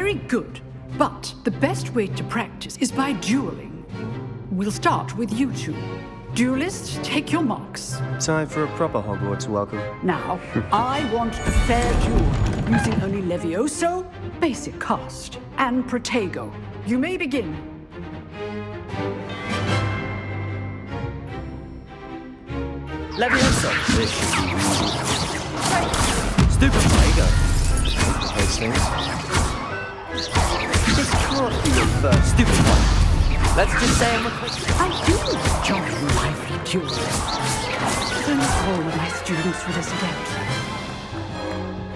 Very good. But the best way to practice is by dueling. We'll start with you two. Duelists, take your marks. Time for a proper Hogwarts welcome. Now, I want a fair duel, using only Levioso, basic cast, and Protego. You may begin. Levioso. This should be easy. Stupid Protego. Complicates things. This can't be your first. Stupid one. Let's just say I'm a quick... I do enjoy lively duels. Thank all of my students for this event.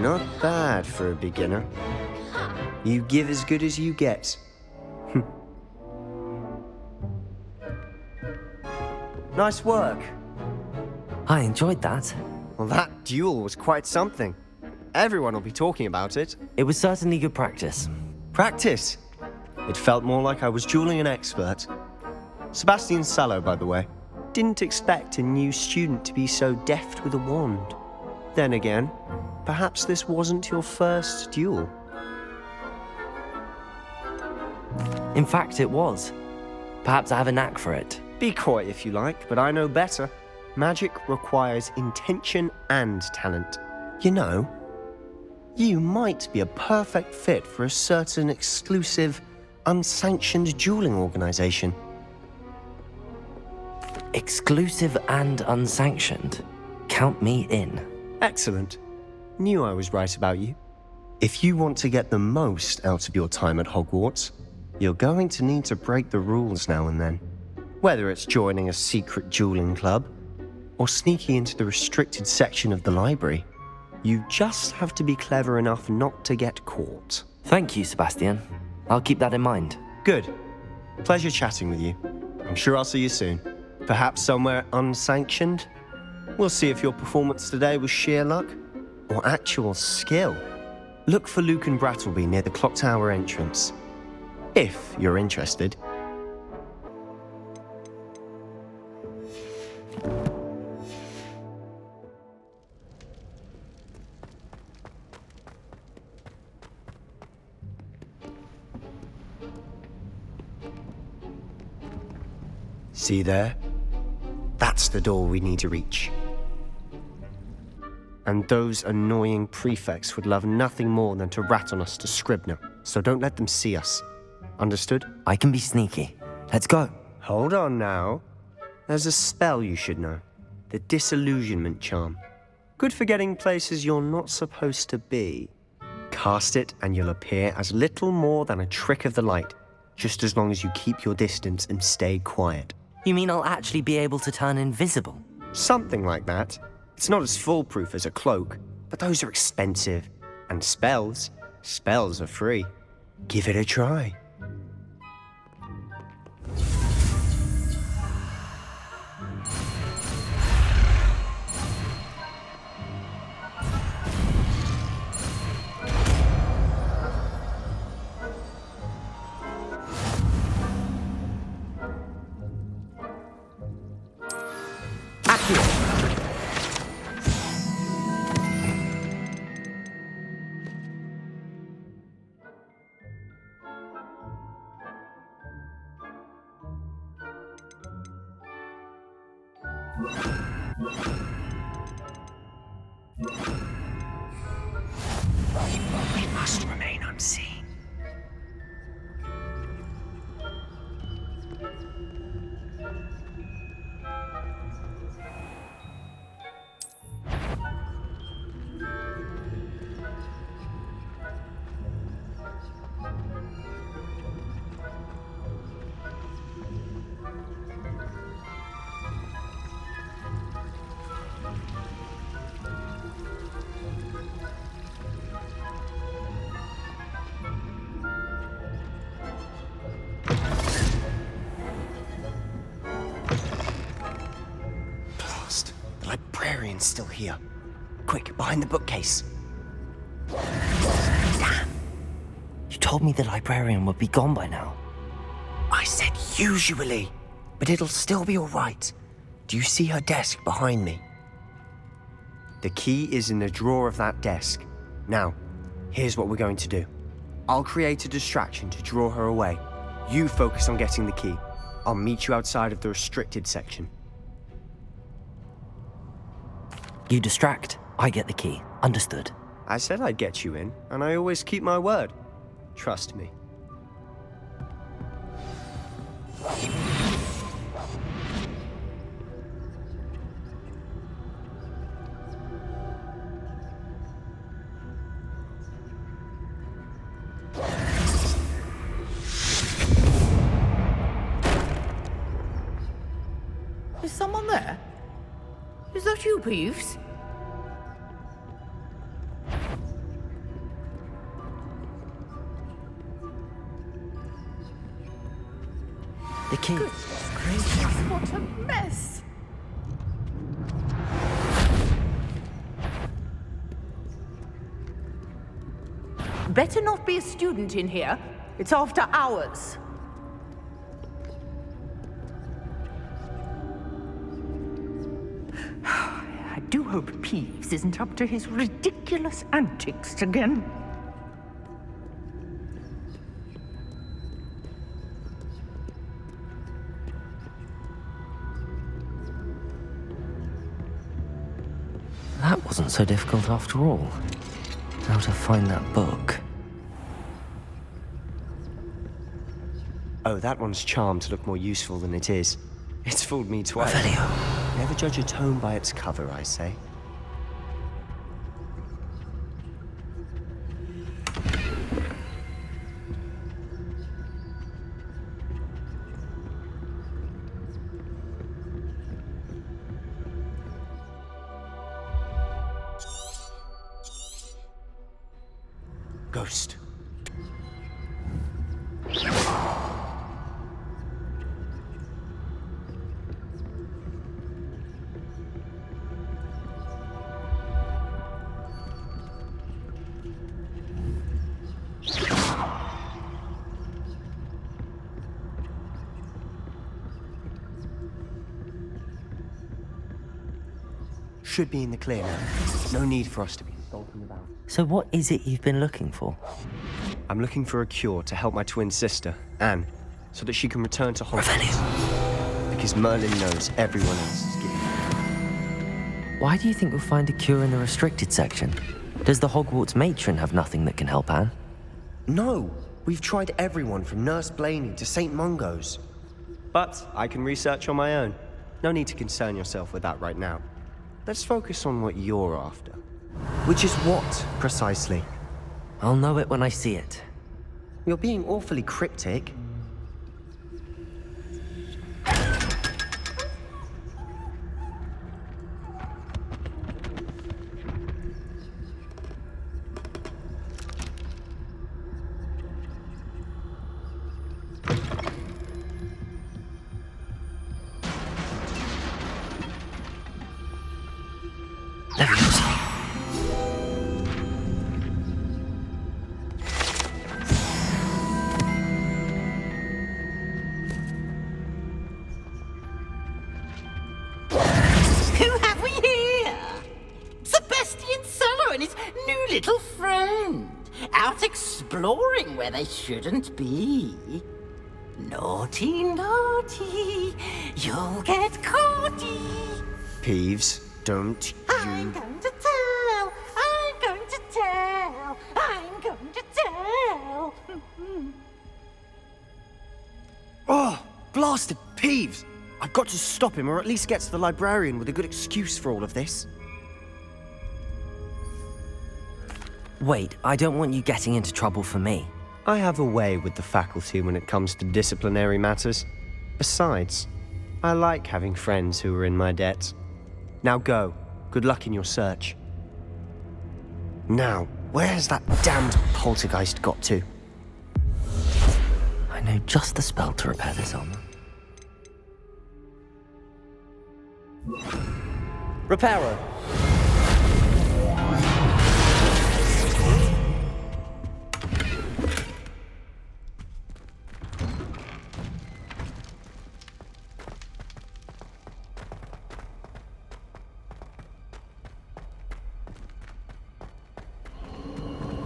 Not bad for a beginner. You give as good as you get. Nice work. I enjoyed that. Well, that duel was quite something. Everyone will be talking about it. It was certainly good practice. Practice? It felt more like I was dueling an expert. Sebastian Sallow, by the way. Didn't expect a new student to be so deft with a wand. Then again, perhaps this wasn't your first duel. In fact, it was. Perhaps I have a knack for it. Be coy if you like, but I know better. Magic requires intention and talent. You know, you might be a perfect fit for a certain exclusive, unsanctioned dueling organization. Exclusive and unsanctioned. Count me in. Excellent. Knew I was right about you. If you want to get the most out of your time at Hogwarts, you're going to need to break the rules now and then. Whether it's joining a secret dueling club, or sneaking into the restricted section of the library, you just have to be clever enough not to get caught. Thank you, Sebastian. I'll keep that in mind. Good. Pleasure chatting with you. I'm sure I'll see you soon. Perhaps somewhere unsanctioned? We'll see if your performance today was sheer luck or actual skill. Look for Luke and Brattleby near the clock tower entrance, if you're interested. See there? That's the door we need to reach. And those annoying prefects would love nothing more than to rat on us to Scribner, so don't let them see us. Understood? I can be sneaky. Let's go. Hold on now. There's a spell you should know. The Disillusionment Charm. Good for getting places you're not supposed to be. Cast it and you'll appear as little more than a trick of the light, just as long as you keep your distance and stay quiet. You mean I'll actually be able to turn invisible? Something like that. It's not as foolproof as a cloak, but those are expensive. And spells are free. Give it a try. We must remain unseen. Librarian's still here. Quick, behind the bookcase. Damn. You told me the librarian would be gone by now. I said usually, but it'll still be all right. Do you see her desk behind me? The key is in the drawer of that desk. Now, here's what we're going to do. I'll create a distraction to draw her away. You focus on getting the key. I'll meet you outside of the restricted section. You distract, I get the key. Understood. I said I'd get you in, and I always keep my word. Trust me. Is someone there? Is that you, Peeves? The key. Goodness gracious, what a mess! Better not be a student in here. It's after hours. I do hope Peeves isn't up to his ridiculous antics again. That wasn't so difficult after all. How to find that book? Oh, that one's charmed to look more useful than it is. It's fooled me twice. Revelio. Never judge a tome by its cover, I say. Ghost. Should be in the clear now. No need for us to be stalking about. So what is it you've been looking for? I'm looking for a cure to help my twin sister, Anne, so that she can return to Hogwarts. Revelio. Because Merlin knows everyone else is getting. Why do you think we'll find a cure in the restricted section? Does the Hogwarts matron have nothing that can help Anne? No! We've tried everyone from Nurse Blaney to St. Mungo's. But I can research on my own. No need to concern yourself with that right now. Let's focus on what you're after. Which is what, precisely? I'll know it when I see it. You're being awfully cryptic. Who have we here? Sebastian Sallow and his new little friend, out exploring where they shouldn't be. Naughty, naughty, you'll get caughty. Peeves, don't I'm you... going to tell, I'm going to tell, I'm going to tell. Oh, blasted Peeves! I've got to stop him, or at least get to the librarian with a good excuse for all of this. Wait, I don't want you getting into trouble for me. I have a way with the faculty when it comes to disciplinary matters. Besides, I like having friends who are in my debt. Now go. Good luck in your search. Now, where's that damned poltergeist got to? I know just the spell to repair this armor. Reparo.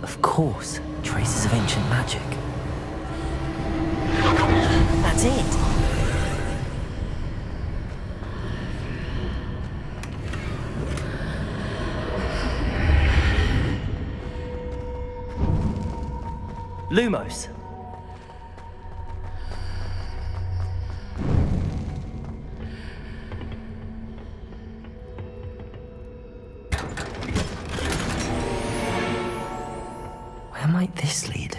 Of course, traces of ancient magic. That's it! Lumos! Where might this lead?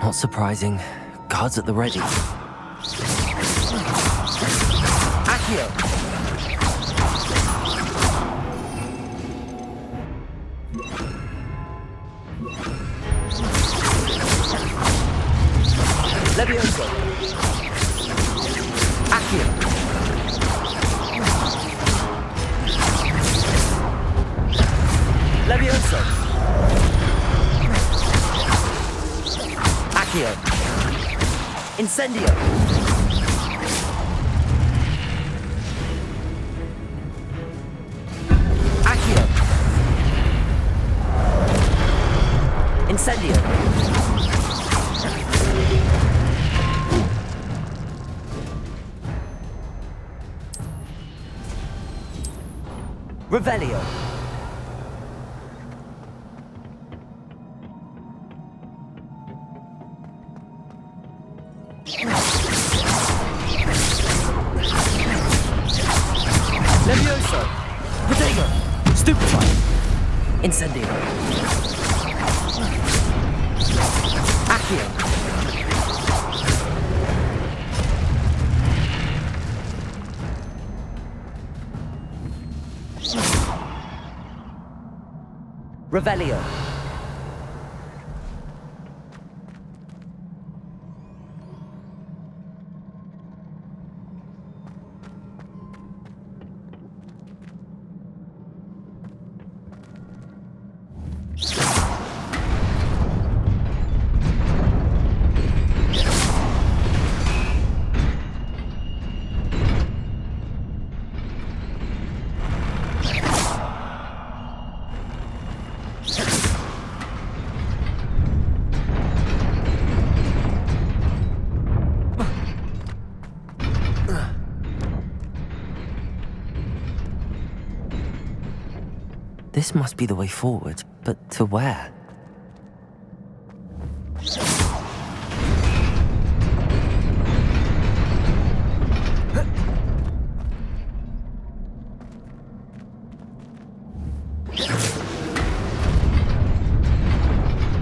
Not surprising. Guards at the ready. Accio! Levioso! Accio! Levioso! Accio! Incendio! Accio! Incendio! Revelio! Levioso! Protego! Stupefy! Incendio! Accio! Revelio! This must be the way forward, but to where?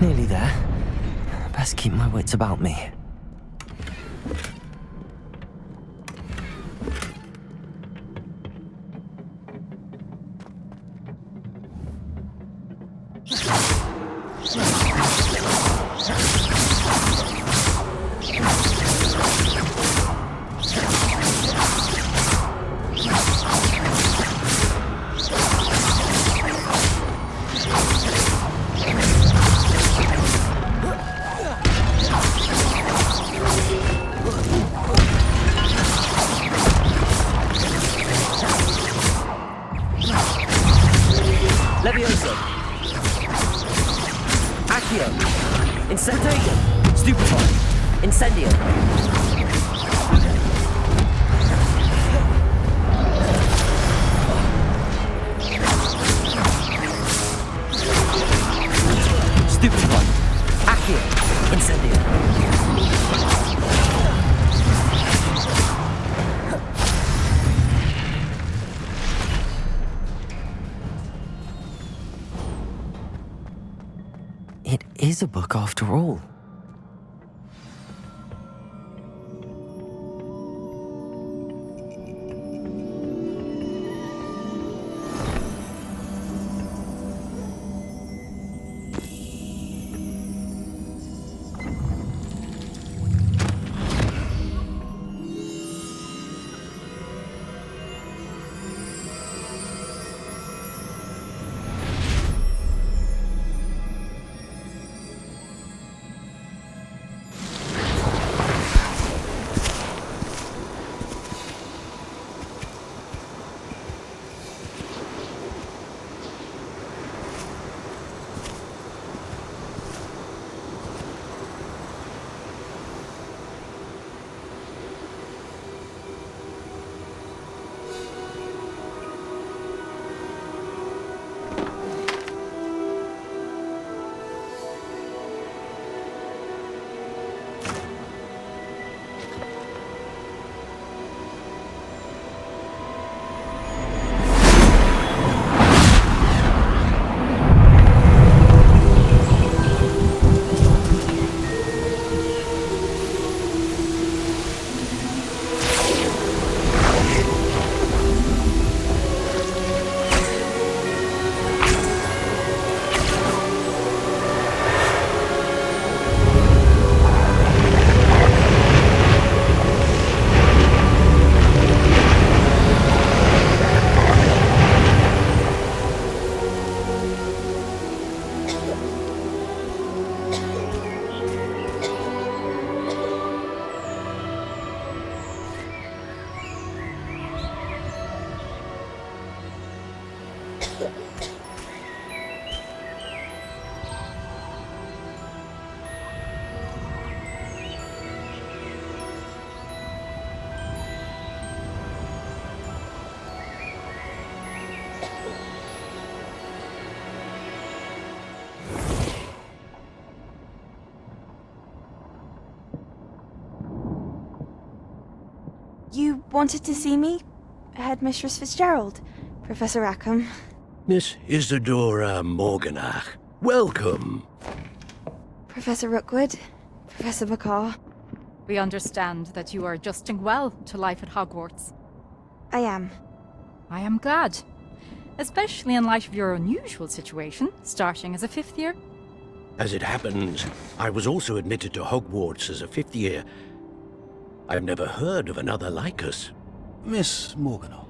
Nearly there. Best keep my wits about me. Levioso! Accio! Incendio! Stupefy! Incendio! Stupefy! Accio! Incendio! It is a book after all. You wanted to see me? Headmistress Fitzgerald, Professor Rackham. Miss Isadora Morganach, welcome. Professor Rookwood, Professor Bakar. We understand that you are adjusting well to life at Hogwarts. I am. I am glad. Especially in light of your unusual situation, starting as a 5th year. As it happens, I was also admitted to Hogwarts as a 5th year. I've never heard of another like us. Miss Morganach,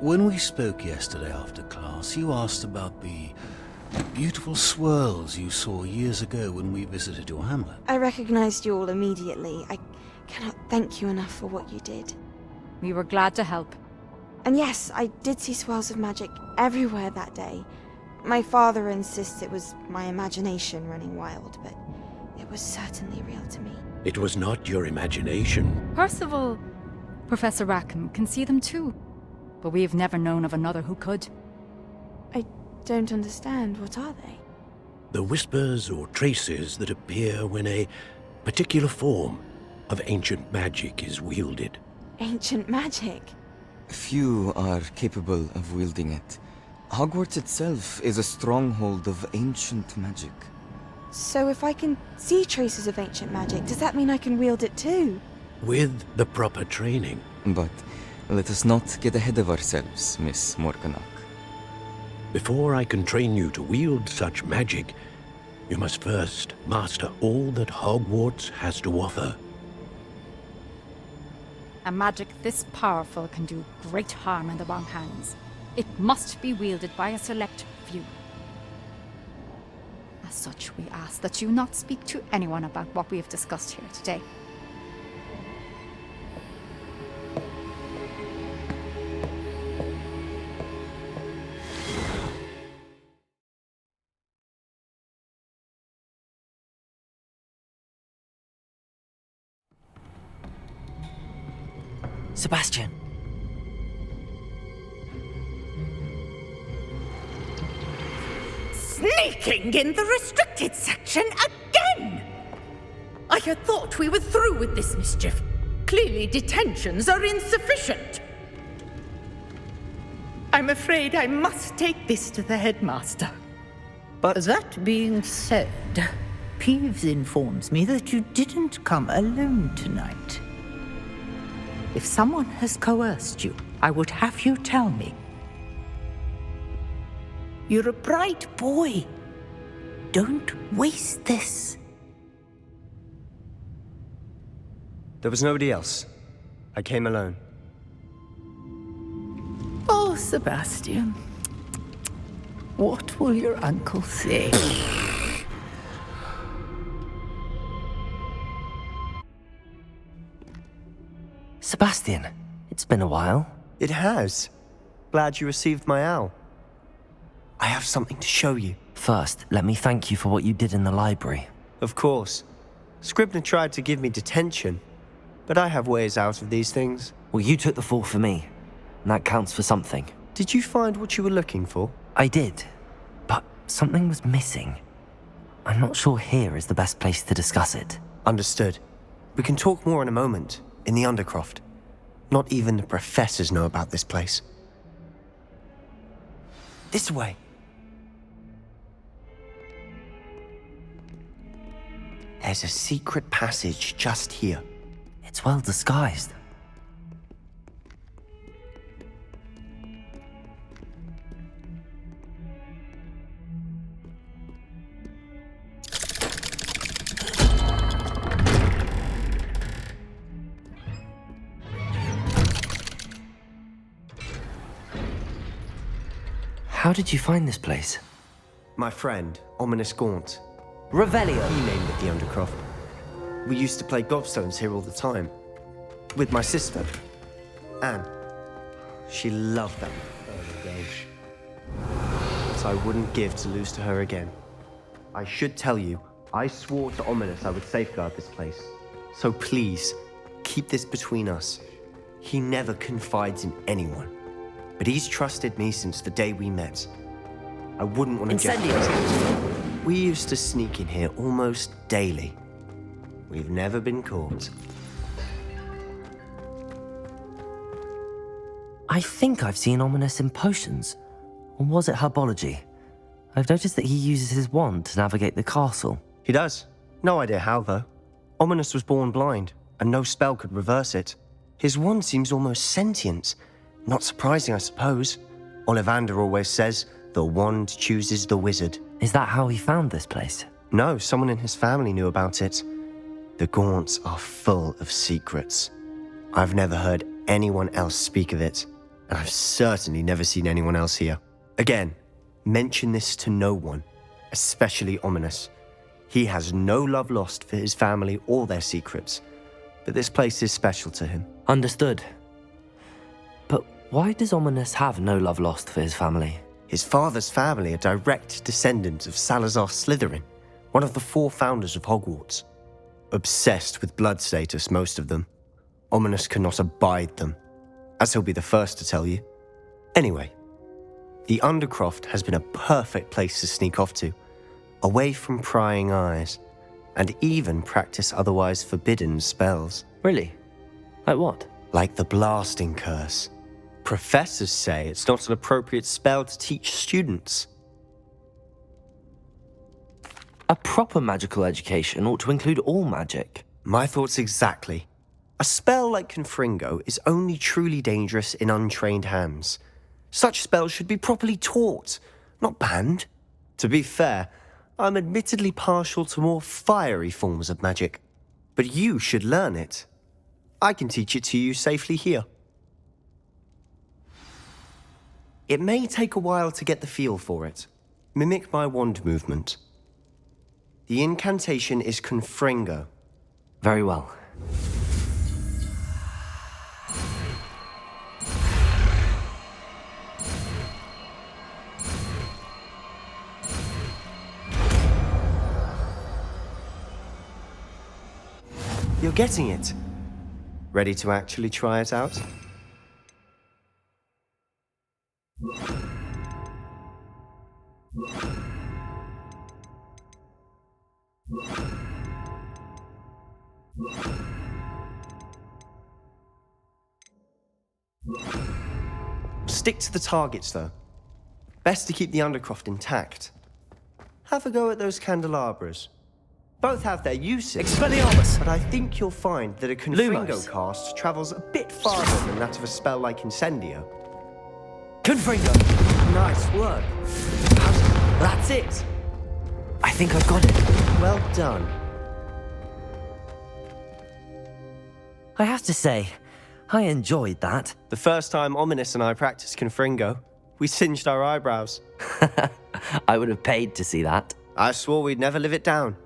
when we spoke yesterday after class, you asked about the beautiful swirls you saw years ago when we visited your hamlet. I recognized you all immediately. I cannot thank you enough for what you did. We were glad to help. And yes, I did see swirls of magic everywhere that day. My father insists it was my imagination running wild, but it was certainly real to me. It was not your imagination. Percival, Professor Rackham can see them too. But we've never known of another who could. I don't understand. What are they? The whispers or traces that appear when a particular form of ancient magic is wielded. Ancient magic? Few are capable of wielding it. Hogwarts itself is a stronghold of ancient magic. So if I can see traces of ancient magic, does that mean I can wield it too? With the proper training. But let us not get ahead of ourselves, Miss Morganach. Before I can train you to wield such magic, you must first master all that Hogwarts has to offer. A magic this powerful can do great harm in the wrong hands. It must be wielded by a select few. As such, we ask that you not speak to anyone about what we have discussed here today. Sebastian! Sneaking in the restricted section again! I had thought we were through with this mischief. Clearly detentions are insufficient. I'm afraid I must take this to the headmaster. But That being said, Peeves informs me that you didn't come alone tonight. If someone has coerced you, I would have you tell me. You're a bright boy. Don't waste this. there was nobody else. I came alone. Oh, Sebastian. What will your uncle say? Sebastian, it's been a while. It has. Glad you received my owl. I have something to show you. First, let me thank you for what you did in the library. Of course. Scribner tried to give me detention, but I have ways out of these things. Well, you took the fall for me, and that counts for something. Did you find what you were looking for? I did, but something was missing. I'm not sure here is the best place to discuss it. Understood. We can talk more in a moment, in the Undercroft. Not even the professors know about this place. This way. There's a secret passage just here. It's well disguised. How did you find this place? My friend, Ominis Gaunt. Revelio! He named it the Undercroft. We used to play gobstones here all the time. With my sister, Anne. She loved them early days. But I wouldn't give to lose to her again. I should tell you, I swore to Ominis I would safeguard this place. So please, keep this between us. He never confides in anyone. But he's trusted me since the day we met. I wouldn't want to jeopardize it. We used to sneak in here almost daily. We've never been caught. I think I've seen Ominis in potions. Or was it herbology? I've noticed that he uses his wand to navigate the castle. He does. No idea how, though. Ominis was born blind, and no spell could reverse it. His wand seems almost sentient. Not surprising, I suppose. Ollivander always says, the wand chooses the wizard. Is that how he found this place? No, someone in his family knew about it. The Gaunts are full of secrets. I've never heard anyone else speak of it, and I've certainly never seen anyone else here. Again, mention this to no one, especially Ominis. He has no love lost for his family or their secrets, but this place is special to him. Understood. But why does Ominis have no love lost for his family? His father's family are direct descendants of Salazar Slytherin, one of the 4 founders of Hogwarts. Obsessed with blood status, most of them. Ominis cannot abide them, as he'll be the first to tell you. Anyway, the Undercroft has been a perfect place to sneak off to, away from prying eyes, and even practice otherwise forbidden spells. Really? Like what? Like the Blasting Curse. Professors say it's not an appropriate spell to teach students. A proper magical education ought to include all magic. My thoughts exactly. A spell like Confringo is only truly dangerous in untrained hands. Such spells should be properly taught, not banned. To be fair, I'm admittedly partial to more fiery forms of magic. But you should learn it. I can teach it to you safely here. It may take a while to get the feel for it. Mimic my wand movement. The incantation is Confringo. Very well. You're getting it. Ready to actually try it out? Stick to the targets, though. Best to keep the Undercroft intact. Have a go at those candelabras. Both have their uses, Expelliarmus! But I think you'll find that a Confringo Lumos. cast travels a bit farther than that of a spell like Incendio. Confringo! Nice work. That's it! I think I've got it. Well done. I have to say, I enjoyed that. The first time Ominis and I practiced Confringo, we singed our eyebrows. I would have paid to see that. I swore we'd never live it down.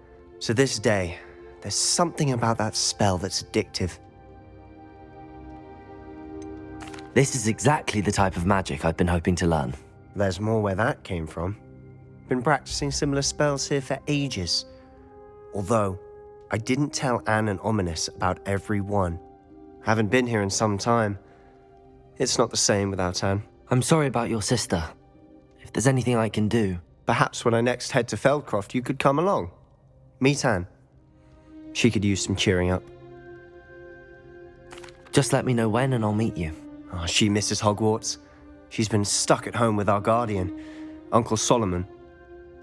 To this day, there's something about that spell that's addictive. This is exactly the type of magic I've been hoping to learn. There's more where that came from. Been practicing similar spells here for ages. Although, I didn't tell Anne and Ominis about every one. Haven't been here in some time. It's not the same without Anne. I'm sorry about your sister. If there's anything I can do... Perhaps when I next head to Feldcroft, you could come along. Meet Anne. She could use some cheering up. Just let me know when and I'll meet you. Oh, she misses Hogwarts. She's been stuck at home with our guardian, Uncle Solomon.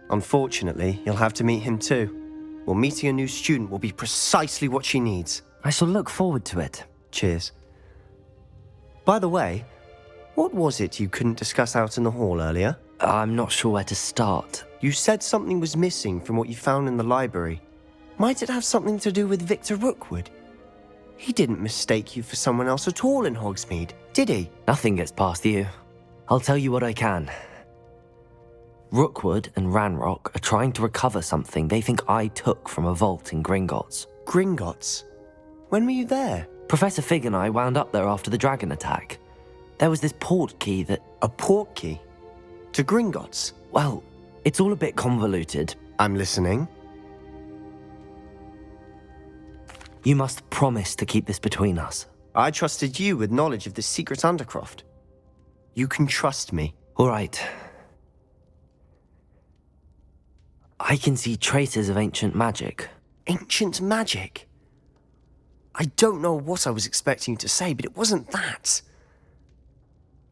Unfortunately, you'll have to meet him too. Well, meeting a new student will be precisely what she needs. I shall look forward to it. Cheers. By the way, what was it you couldn't discuss out in the hall earlier? I'm not sure where to start. You said something was missing from what you found in the library. Might it have something to do with Victor Rookwood? He didn't mistake you for someone else at all in Hogsmeade, did he? Nothing gets past you. I'll tell you what I can. Rookwood and Ranrock are trying to recover something they think I took from a vault in Gringotts. Gringotts? When were you there? Professor Fig and I wound up there after the dragon attack. There was this port key that... A port key? To Gringotts? Well, it's all a bit convoluted. I'm listening. You must promise to keep this between us. I trusted you with knowledge of the secret Undercroft. You can trust me. All right. I can see traces of ancient magic. Ancient magic? I don't know what I was expecting you to say, but it wasn't that.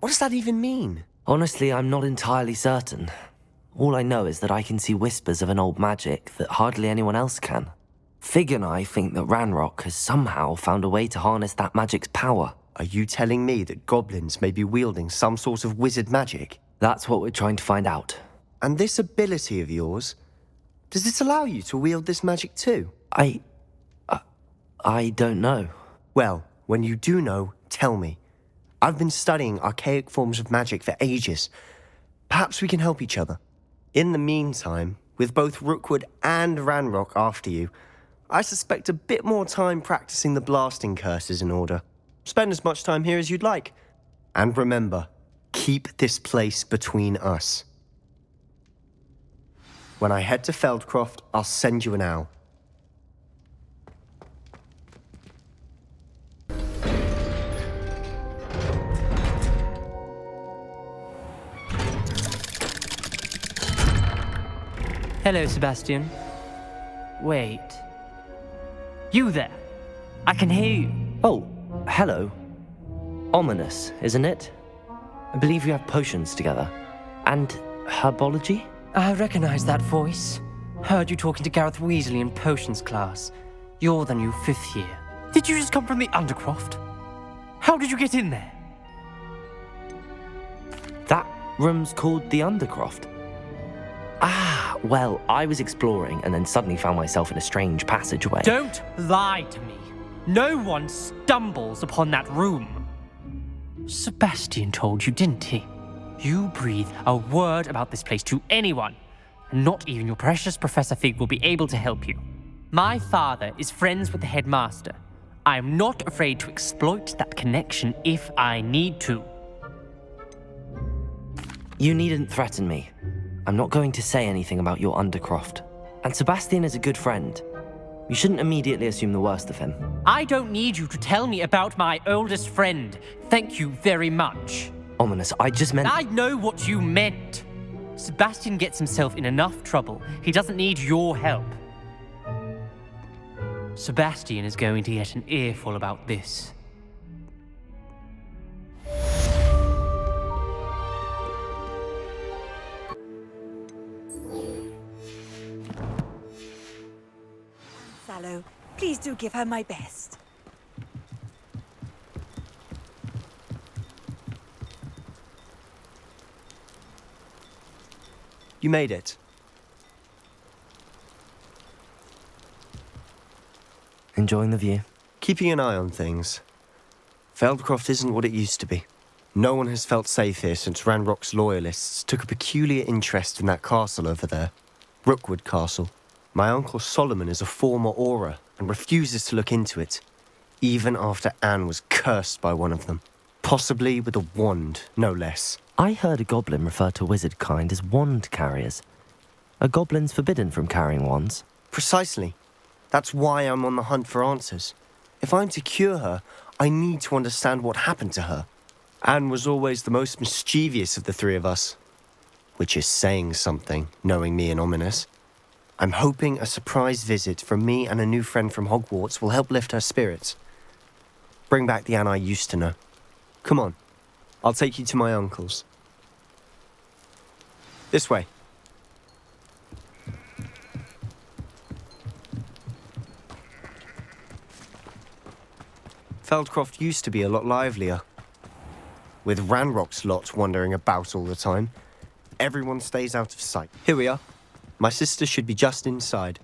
What does that even mean? Honestly, I'm not entirely certain. All I know is that I can see whispers of an old magic that hardly anyone else can. Fig and I think that Ranrock has somehow found a way to harness that magic's power. Are you telling me that goblins may be wielding some sort of wizard magic? That's what we're trying to find out. And this ability of yours, does it allow you to wield this magic too? I don't know. Well, when you do know, tell me. I've been studying archaic forms of magic for ages. Perhaps we can help each other. In the meantime, with both Rookwood and Ranrock after you, I suspect a bit more time practicing the blasting curse is in order. Spend as much time here as you'd like. And remember, keep this place between us. When I head to Feldcroft, I'll send you an owl. Hello, Sebastian. Wait. You there? I can hear you. Oh, hello. Ominis, isn't it? I believe we have potions together. And herbology? I recognize that voice. Heard you talking to Gareth Weasley in potions class. You're the new 5th year. Did you just come from the Undercroft? How did you get in there? That room's called the Undercroft. Ah, well, I was exploring and then suddenly found myself in a strange passageway. Don't lie to me. No one stumbles upon that room. Sebastian told you, didn't he? You breathe a word about this place to anyone, and not even your precious Professor Fig will be able to help you. My father is friends with the headmaster. I am not afraid to exploit that connection if I need to. You needn't threaten me. I'm not going to say anything about your Undercroft. And Sebastian is a good friend. You shouldn't immediately assume the worst of him. I don't need you to tell me about my oldest friend. Thank you very much. Ominis, I just meant... I know what you meant. Sebastian gets himself in enough trouble. He doesn't need your help. Sebastian is going to get an earful about this. Sallow, please do give her my best. You made it. Enjoying the view? Keeping an eye on things. Feldcroft isn't what it used to be. No one has felt safe here since Ranrock's loyalists took a peculiar interest in that castle over there. Rookwood Castle. My uncle Solomon is a former Auror and refuses to look into it, even after Anne was cursed by one of them. Possibly with a wand, no less. I heard a goblin refer to wizard kind as wand carriers. Are goblins forbidden from carrying wands? Precisely. That's why I'm on the hunt for answers. If I'm to cure her, I need to understand what happened to her. Anne was always the most mischievous of the three of us. Which is saying something, knowing me and Ominis. I'm hoping a surprise visit from me and a new friend from Hogwarts will help lift her spirits. Bring back the Anne I used to know. Come on, I'll take you to my uncle's. This way. Feldcroft used to be a lot livelier. With Ranrock's lot wandering about all the time, everyone stays out of sight. Here we are. My sister should be just inside.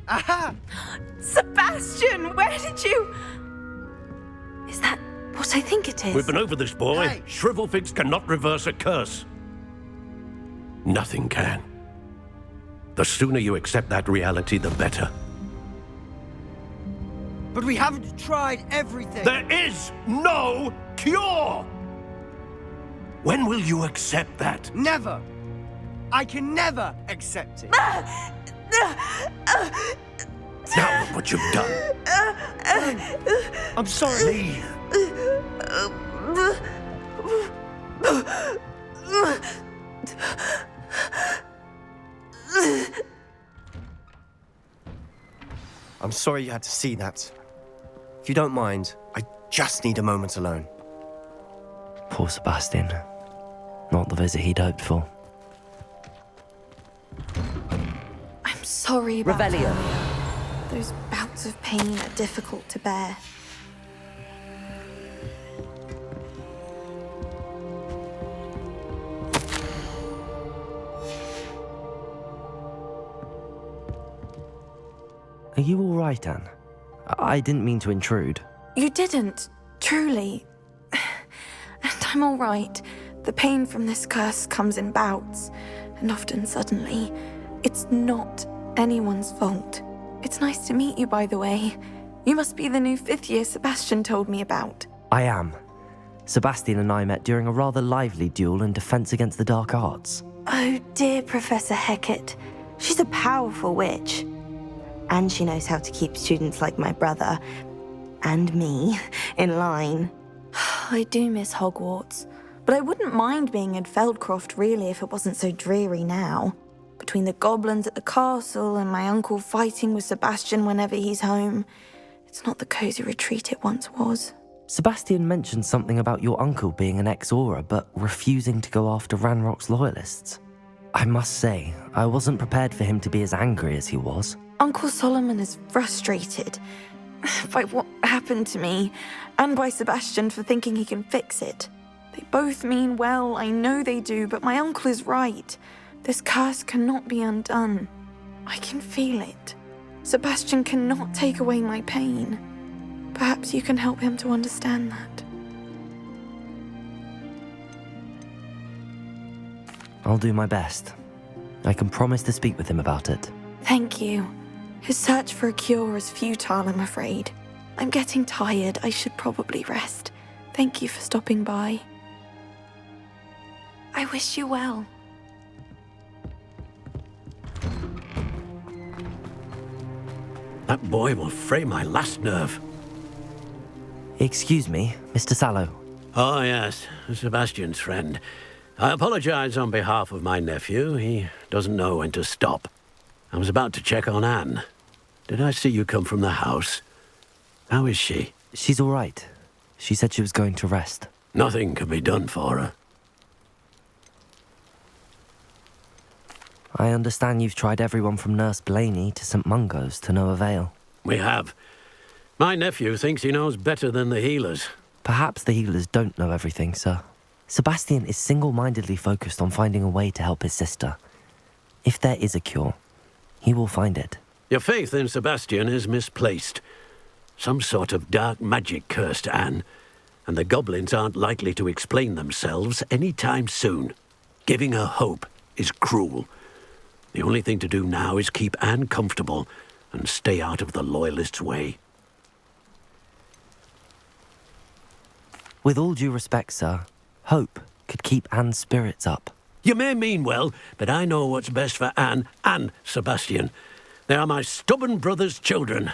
Aha! Sebastian, where did you... Is that what I think it is? We've been over this, boy. Hey. Shrivelfigs cannot reverse a curse. Nothing can. The sooner you accept that reality, the better. But we haven't tried everything. There is no cure! When will you accept that? Never. I can never accept it. Now look what you've done. I'm sorry. I'm sorry you had to see that. If you don't mind, I just need a moment alone. Poor Sebastian. Not the visit he'd hoped for. I'm sorry about Revelio. earlier. Those bouts of pain are difficult to bear. Are you all right, Anne? I didn't mean to intrude. You didn't, truly. And I'm all right. The pain from this curse comes in bouts, and often suddenly. It's not anyone's fault. It's nice to meet you, by the way. You must be the new 5th year Sebastian told me about. I am. Sebastian and I met during a rather lively duel in defense against the dark arts. Oh dear, Professor Hecat. She's a powerful witch. And she knows how to keep students like my brother, and me, in line. I do miss Hogwarts, but I wouldn't mind being in Feldcroft really if it wasn't so dreary now. Between the goblins at the castle and my uncle fighting with Sebastian whenever he's home, it's not the cozy retreat it once was. Sebastian mentioned something about your uncle being an ex-Aura, but refusing to go after Ranrock's loyalists. I must say, I wasn't prepared for him to be as angry as he was. Uncle Solomon is frustrated by what happened to me, and by Sebastian for thinking he can fix it. They both mean well, I know they do, but my uncle is right. This curse cannot be undone. I can feel it. Sebastian cannot take away my pain. Perhaps you can help him to understand that. I'll do my best. I can promise to speak with him about it. Thank you. His search for a cure is futile, I'm afraid. I'm getting tired. I should probably rest. Thank you for stopping by. I wish you well. That boy will fray my last nerve. Excuse me, Mr. Sallow. Oh, yes, Sebastian's friend. I apologize on behalf of my nephew. He doesn't know when to stop. I was about to check on Anne. Did I see you come from the house? How is she? She's all right. She said she was going to rest. Nothing can be done for her. I understand you've tried everyone from Nurse Blaney to St. Mungo's to no avail. We have. My nephew thinks he knows better than the healers. Perhaps the healers don't know everything, sir. Sebastian is single-mindedly focused on finding a way to help his sister. If there is a cure, he will find it. Your faith in Sebastian is misplaced. Some sort of dark magic cursed Anne, and the goblins aren't likely to explain themselves any time soon. Giving her hope is cruel. The only thing to do now is keep Anne comfortable and stay out of the Loyalists' way. With all due respect, sir, hope could keep Anne's spirits up. You may mean well, but I know what's best for Anne and Sebastian. They are my stubborn brother's children.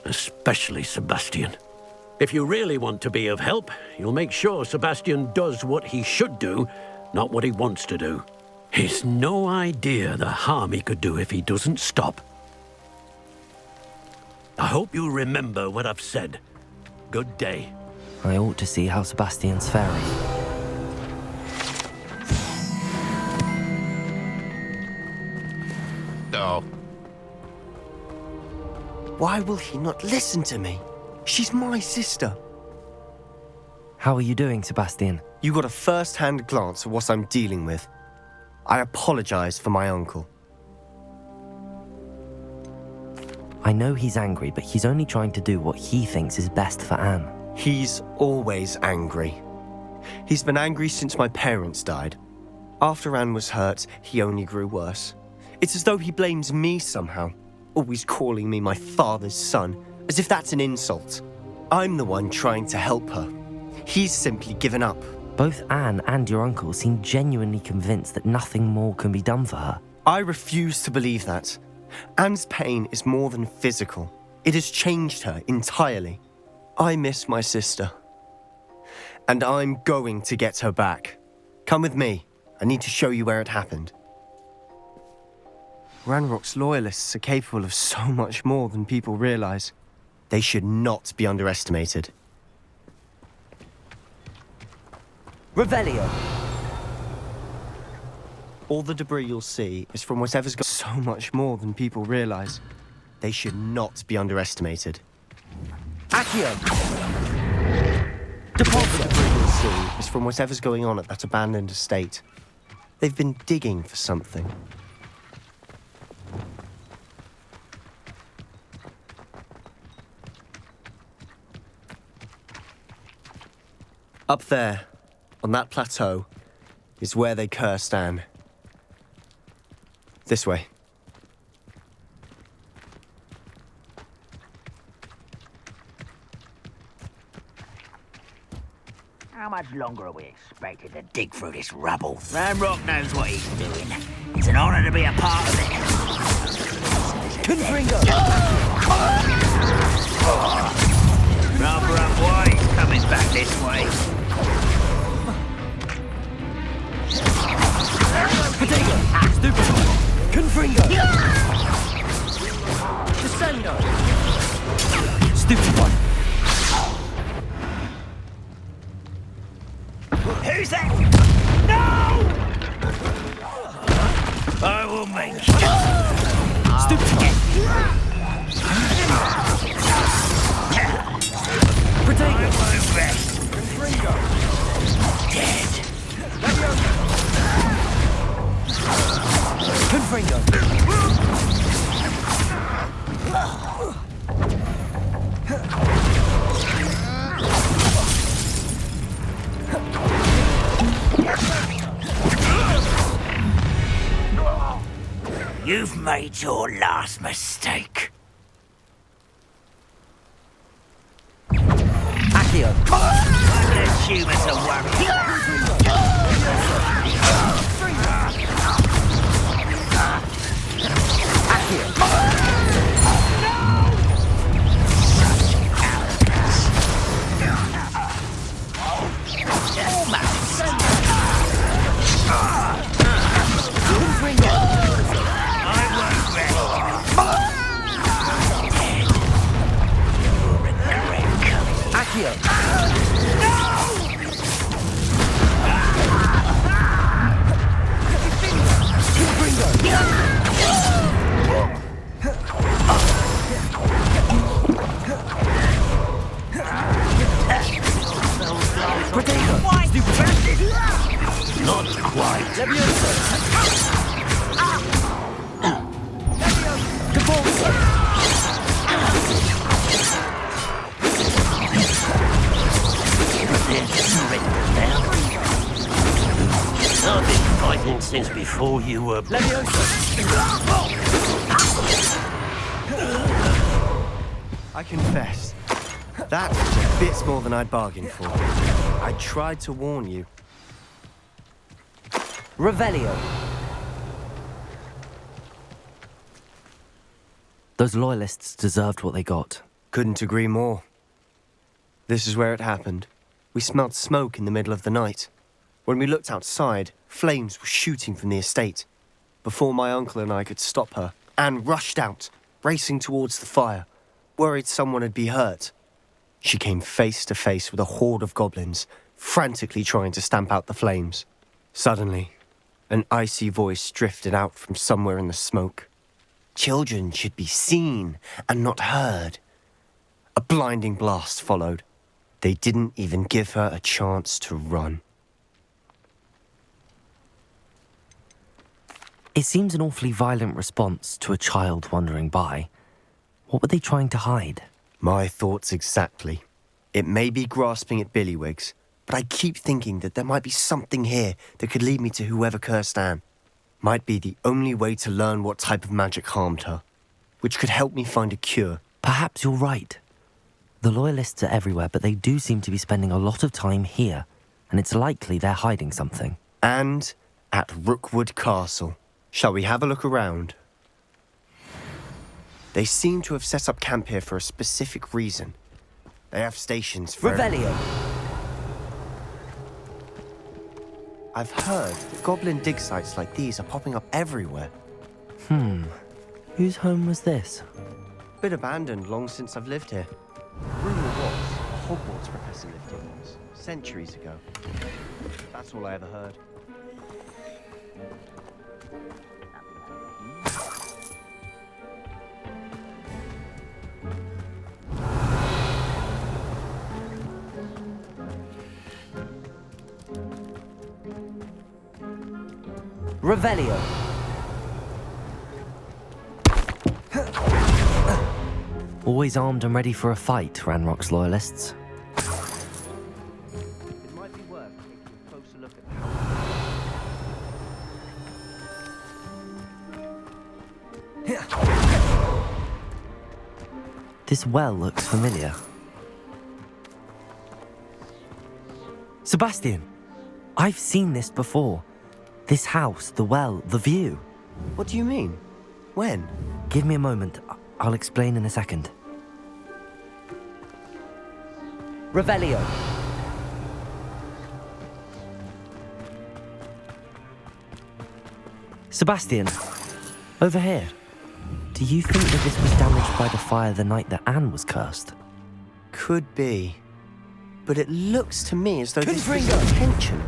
Especially Sebastian. If you really want to be of help, you'll make sure Sebastian does what he should do, not what he wants to do. He's no idea the harm he could do if he doesn't stop. I hope you remember what I've said. Good day. I ought to see how Sebastian's faring. Oh. Why will he not listen to me? She's my sister. How are you doing, Sebastian? You got a first-hand glance at what I'm dealing with. I apologize for my uncle. I know he's angry, but he's only trying to do what he thinks is best for Anne. He's always angry. He's been angry since my parents died. After Anne was hurt, he only grew worse. It's as though he blames me somehow, always calling me my father's son, as if that's an insult. I'm the one trying to help her. He's simply given up. Both Anne and your uncle seem genuinely convinced that nothing more can be done for her. I refuse to believe that. Anne's pain is more than physical. It has changed her entirely. I miss my sister. And I'm going to get her back. Come with me. I need to show you where it happened. Ranrock's loyalists are capable of so much more than people realize. They should not be underestimated. Revelio! All the debris you'll see is from whatever's got so much more than people realize. They should not be underestimated. Accio! All the debris you'll see is from whatever's going on at that abandoned estate. They've been digging for something. Up there, on that plateau, is where they cursed Anne. This way. How much longer are we expected to dig through this rubble? Ranrock knows what he's doing. It's an honor to be a part of it. Confringo! Rather unwise coming back this way. Potato! Stupid! Confringo! Descendo! Stupid one! Who's that? No! I will make you. Stupid one! Potato! I won't rest. Confringo! Dead. Confringo! You've made your last mistake. Accio! Let's humour some worry. Not quite. I've been fighting since before you were born. I confess, that was a bit more than I'd bargained for. I tried to warn you. Revelio. Those loyalists deserved what they got. Couldn't agree more. This is where it happened. We smelled smoke in the middle of the night. When we looked outside, flames were shooting from the estate. Before my uncle and I could stop her, Anne rushed out, racing towards the fire, worried someone had been hurt. She came face to face with a horde of goblins, frantically trying to stamp out the flames. Suddenly, an icy voice drifted out from somewhere in the smoke. Children should be seen and not heard. A blinding blast followed. They didn't even give her a chance to run. It seems an awfully violent response to a child wandering by. What were they trying to hide? My thoughts exactly. It may be grasping at billywhigs, but I keep thinking that there might be something here that could lead me to whoever cursed Anne. Might be the only way to learn what type of magic harmed her, which could help me find a cure. Perhaps you're right. The loyalists are everywhere, but they do seem to be spending a lot of time here, and it's likely they're hiding something. And at Rookwood Castle. Shall we have a look around? They seem to have set up camp here for a specific reason. They have stations for... Revelio! I've heard that goblin dig sites like these are popping up everywhere. Whose home was this? Bit abandoned long since I've lived here. Rumour was a Hogwarts professor lived here once, centuries ago. That's all I ever heard. Revelio. Always armed and ready for a fight, Ranrock's loyalists. It might be worth taking a closer look at This well looks familiar. Sebastian! I've seen this before. This house, the well, the view. What do you mean? When? Give me a moment. I'll explain in a second. Revelio. Sebastian, over here. Do you think that this was damaged by the fire the night that Anne was cursed? Could be. But it looks to me as though this was Confringo. intentional.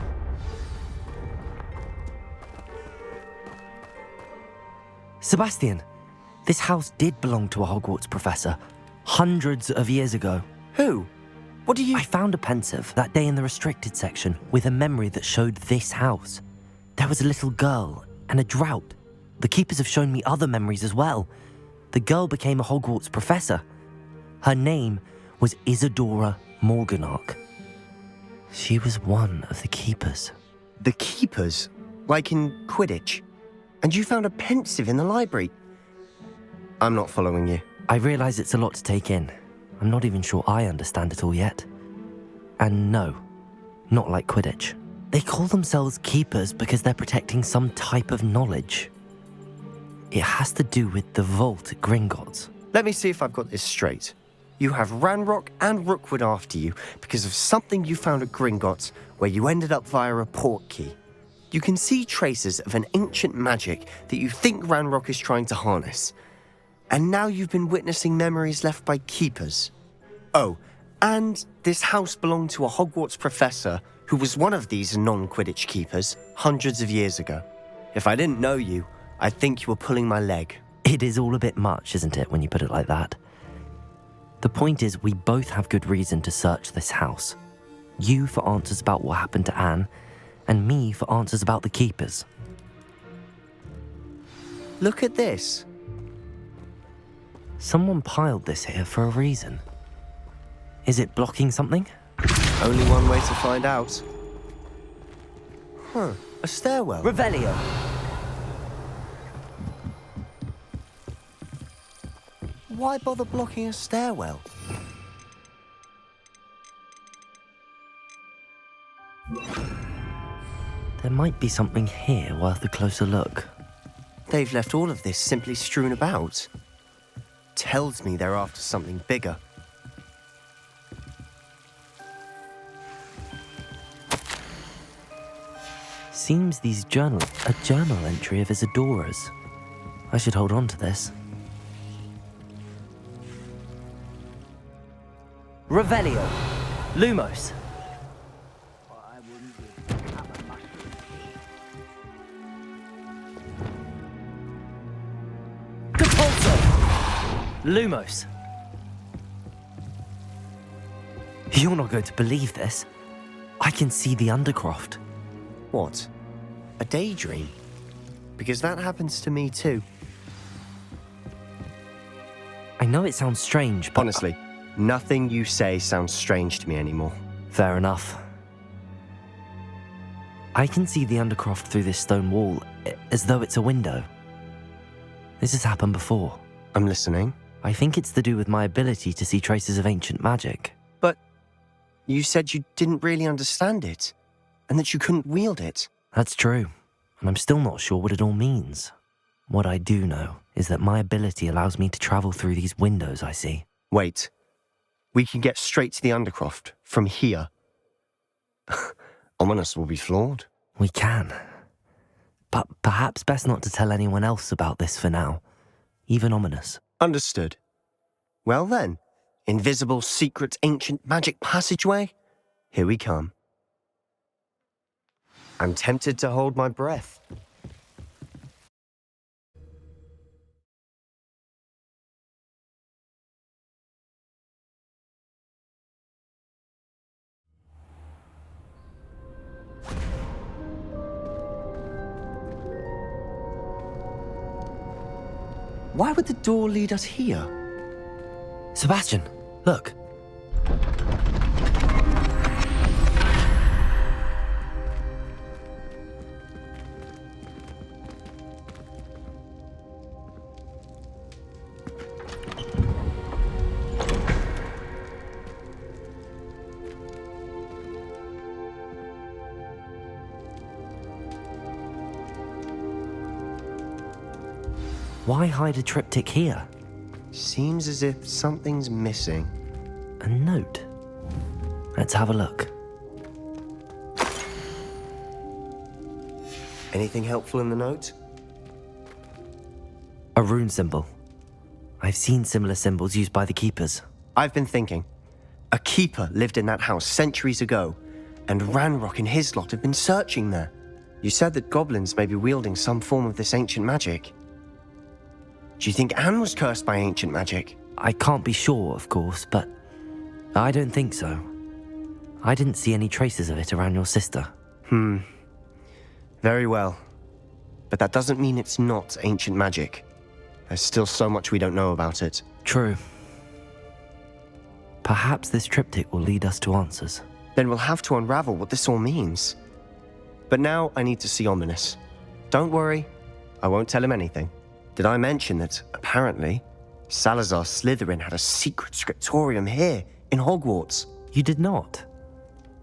Sebastian, this house did belong to a Hogwarts professor, hundreds of years ago. Who? What do you... I found a pensive that day in the restricted section with a memory that showed this house. There was a little girl and a drought. The keepers have shown me other memories as well. The girl became a Hogwarts professor. Her name was Isadora Morganach. She was one of the keepers. The keepers? Like in Quidditch? And you found a pensive in the library? I'm not following you. I realise it's a lot to take in. I'm not even sure I understand it all yet. And no, not like Quidditch. They call themselves keepers because they're protecting some type of knowledge. It has to do with the vault at Gringotts. Let me see if I've got this straight. You have Ranrock and Rookwood after you because of something you found at Gringotts where you ended up via a port key. You can see traces of an ancient magic that you think Ranrock is trying to harness. And now you've been witnessing memories left by keepers. Oh, and this house belonged to a Hogwarts professor who was one of these non-Quidditch keepers hundreds of years ago. If I didn't know you, I'd think you were pulling my leg. It is all a bit much, isn't it, when you put it like that? The point is, we both have good reason to search this house. You for answers about what happened to Anne, and me for answers about the keepers. Look at this. Someone piled this here for a reason. Is it blocking something? Only one way to find out. Huh, a stairwell. Revelio. Why bother blocking a stairwell? There might be something here worth a closer look. They've left all of this simply strewn about. Tells me they're after something bigger. Seems a journal entry of Isadora's. I should hold on to this. Revelio. Lumos. Lumos. You're not going to believe this. I can see the Undercroft. What? A daydream? Because that happens to me too. I know it sounds strange, but... Honestly, nothing you say sounds strange to me anymore. Fair enough. I can see the Undercroft through this stone wall, as though it's a window. This has happened before. I'm listening. I think it's to do with my ability to see traces of ancient magic. But you said you didn't really understand it, and that you couldn't wield it. That's true, and I'm still not sure what it all means. What I do know is that my ability allows me to travel through these windows I see. Wait. We can get straight to the Undercroft from here. Ominis will be floored. We can. But perhaps best not to tell anyone else about this for now. Even Ominis. Understood. Well then, invisible, secret, ancient magic passageway? Here we come. I'm tempted to hold my breath. Why would the door lead us here? Sebastian, look. Why hide a triptych here? Seems as if something's missing. A note. Let's have a look. Anything helpful in the note? A rune symbol. I've seen similar symbols used by the keepers. I've been thinking. A keeper lived in that house centuries ago, and Ranrock and his lot have been searching there. You said that goblins may be wielding some form of this ancient magic. Do you think Anne was cursed by ancient magic? I can't be sure, of course, but I don't think so. I didn't see any traces of it around your sister. Very well. But that doesn't mean it's not ancient magic. There's still so much we don't know about it. True. Perhaps this triptych will lead us to answers. Then we'll have to unravel what this all means. But now I need to see Ominis. Don't worry, I won't tell him anything. Did I mention that, apparently, Salazar Slytherin had a secret scriptorium here, in Hogwarts? You did not?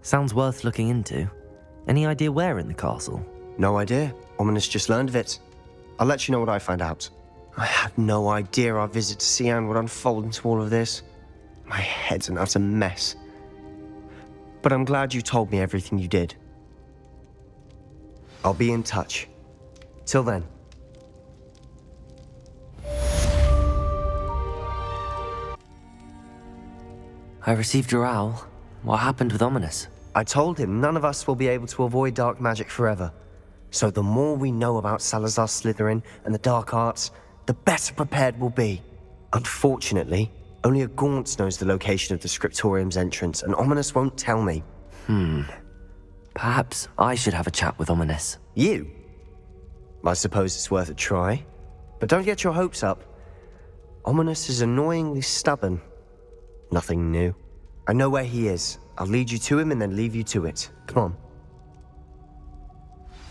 Sounds worth looking into. Any idea where in the castle? No idea. Ominis just learned of it. I'll let you know what I find out. I had no idea our visit to Cian would unfold into all of this. My head's an utter mess. But I'm glad you told me everything you did. I'll be in touch. Till then. I received your owl. What happened with Ominis? I told him none of us will be able to avoid dark magic forever. So the more we know about Salazar Slytherin and the dark arts, the better prepared we'll be. Unfortunately, only a Gaunt knows the location of the scriptorium's entrance, and Ominis won't tell me. Perhaps I should have a chat with Ominis. You? I suppose it's worth a try. But don't get your hopes up. Ominis is annoyingly stubborn. Nothing new. I know where he is. I'll lead you to him and then leave you to it. Come on.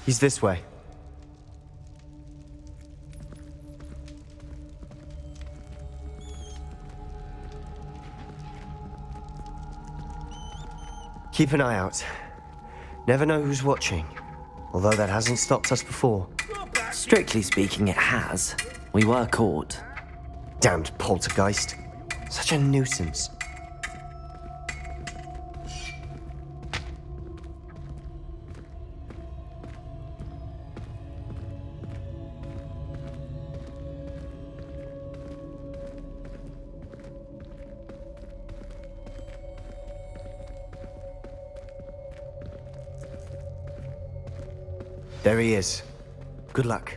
He's this way. Keep an eye out. Never know who's watching. Although that hasn't stopped us before. Strictly speaking, it has. We were caught. Damned poltergeist. Such a nuisance. There he is. Good luck.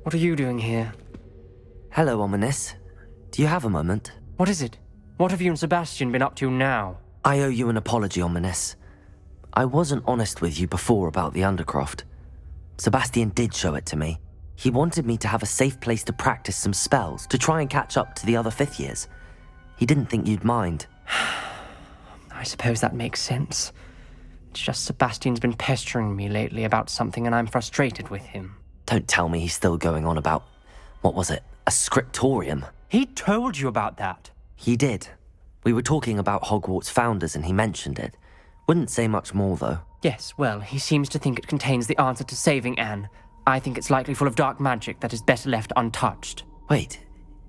What are you doing here? Hello, Ominis. Do you have a moment? What is it? What have you and Sebastian been up to now? I owe you an apology, Ominis. I wasn't honest with you before about the Undercroft. Sebastian did show it to me. He wanted me to have a safe place to practice some spells, to try and catch up to the other fifth years. He didn't think you'd mind. I suppose that makes sense. It's just Sebastian's been pestering me lately about something and I'm frustrated with him. Don't tell me he's still going on about, what was it, a scriptorium? He told you about that. He did. We were talking about Hogwarts founders and he mentioned it. Wouldn't say much more, though. Yes, well, he seems to think it contains the answer to saving Anne. I think it's likely full of dark magic that is better left untouched. Wait,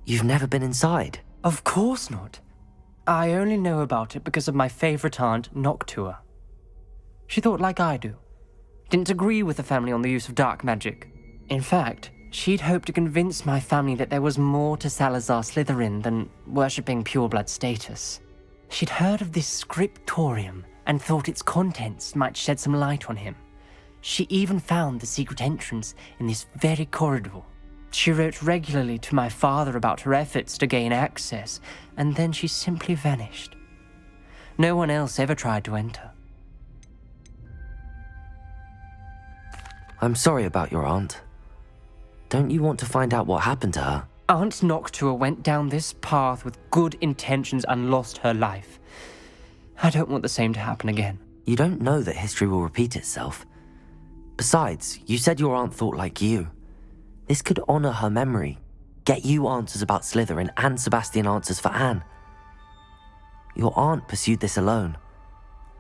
you've never been inside? Of course not. I only know about it because of my favorite aunt, Noctua. She thought like I do. didn't agree with the family on the use of dark magic. In fact, she'd hoped to convince my family that there was more to Salazar Slytherin than worshipping pureblood status. She'd heard of this scriptorium and thought its contents might shed some light on him. She even found the secret entrance in this very corridor. She wrote regularly to my father about her efforts to gain access, and then she simply vanished. No one else ever tried to enter. I'm sorry about your aunt. Don't you want to find out what happened to her? Aunt Noctua went down this path with good intentions and lost her life. I don't want the same to happen again. You don't know that history will repeat itself. Besides, you said your aunt thought like you. This could honor her memory, get you answers about Slytherin and Sebastian answers for Anne. Your aunt pursued this alone.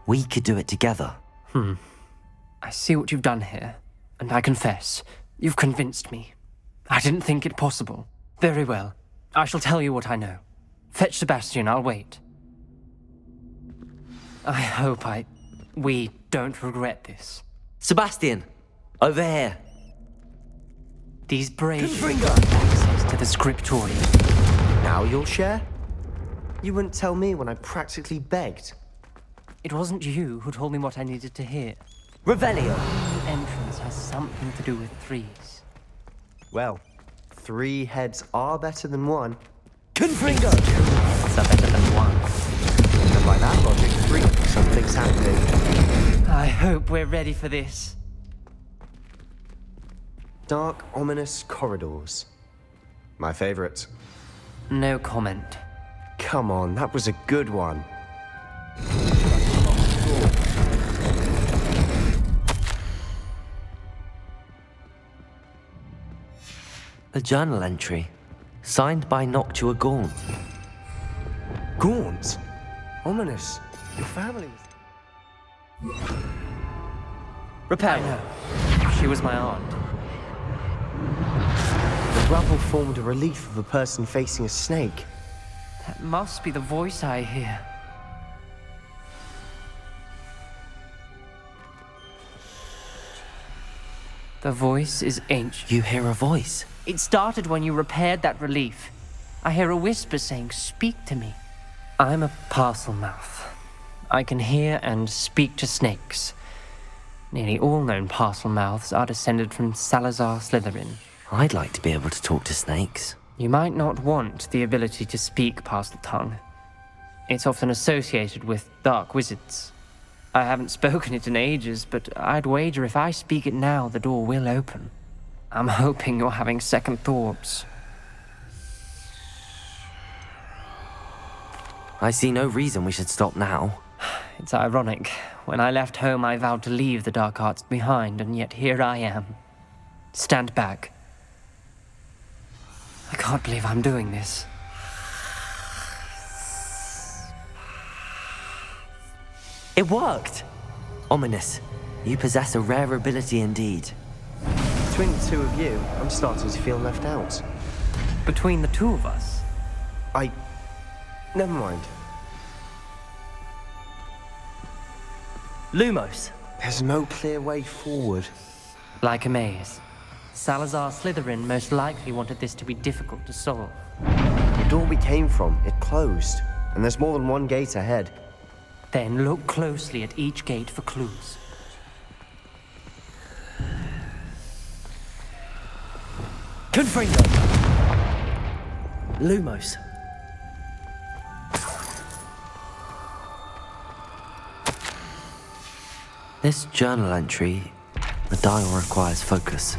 We could do it together. I see what you've done here, and I confess, you've convinced me. I didn't think it possible. Very well. I shall tell you what I know. Fetch Sebastian, I'll wait. I hope we don't regret this. Sebastian! Over here! These braves Confringo! access to the scriptorium. Now you'll share? You wouldn't tell me when I practically begged. It wasn't you who told me what I needed to hear. Revelio! The entrance has something to do with threes. Well, 3 heads are better than 1. Confringo! 2 heads are better than 1. And by that logic, 3. Something's happening. I hope we're ready for this. Dark, ominous corridors. My favorite. No comment. Come on, that was a good one. A journal entry, signed by Noctua Gaunt. Gaunt? Ominous. Your family. I know. She was my aunt. The rubble formed a relief of a person facing a snake. That must be the voice I hear. The voice is ancient. You hear a voice? It started when you repaired that relief. I hear a whisper saying, "Speak to me." I'm a parcel mouth. I can hear and speak to snakes. Nearly all known parcel mouths are descended from Salazar Slytherin. I'd like to be able to talk to snakes. You might not want the ability to speak parcel tongue. It's often associated with dark wizards. I haven't spoken it in ages, but I'd wager if I speak it now, the door will open. I'm hoping you're having second thoughts. I see no reason we should stop now. It's ironic. When I left home, I vowed to leave the dark arts behind, and yet here I am. Stand back. I can't believe I'm doing this. It worked! Ominis, you possess a rare ability indeed. Between the 2 of you, I'm starting to feel left out. Between the 2 of us? Never mind. Lumos. There's no clear way forward. Like a maze. Salazar Slytherin most likely wanted this to be difficult to solve. The door we came from, it closed. And there's more than one gate ahead. Then look closely at each gate for clues. Confringo! Lumos. This journal entry, the dial requires focus.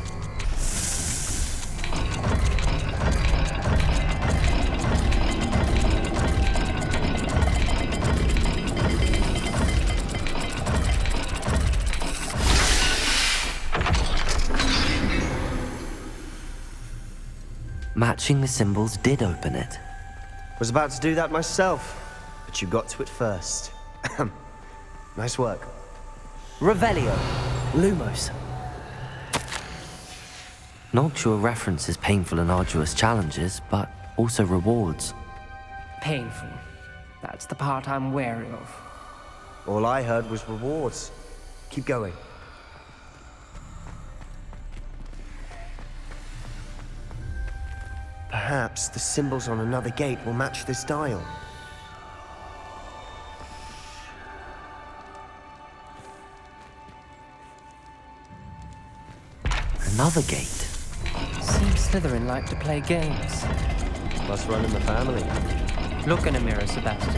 Matching the symbols did open it. Was about to do that myself, but you got to it first. Nice work. Revelio. Lumos. Noctua references painful and arduous challenges, but also rewards. Painful. That's the part I'm wary of. All I heard was rewards. Keep going. Perhaps the symbols on another gate will match this dial. Another gate? Seems Slytherin like to play games. Must run in the family. Look in a mirror, Sebastian.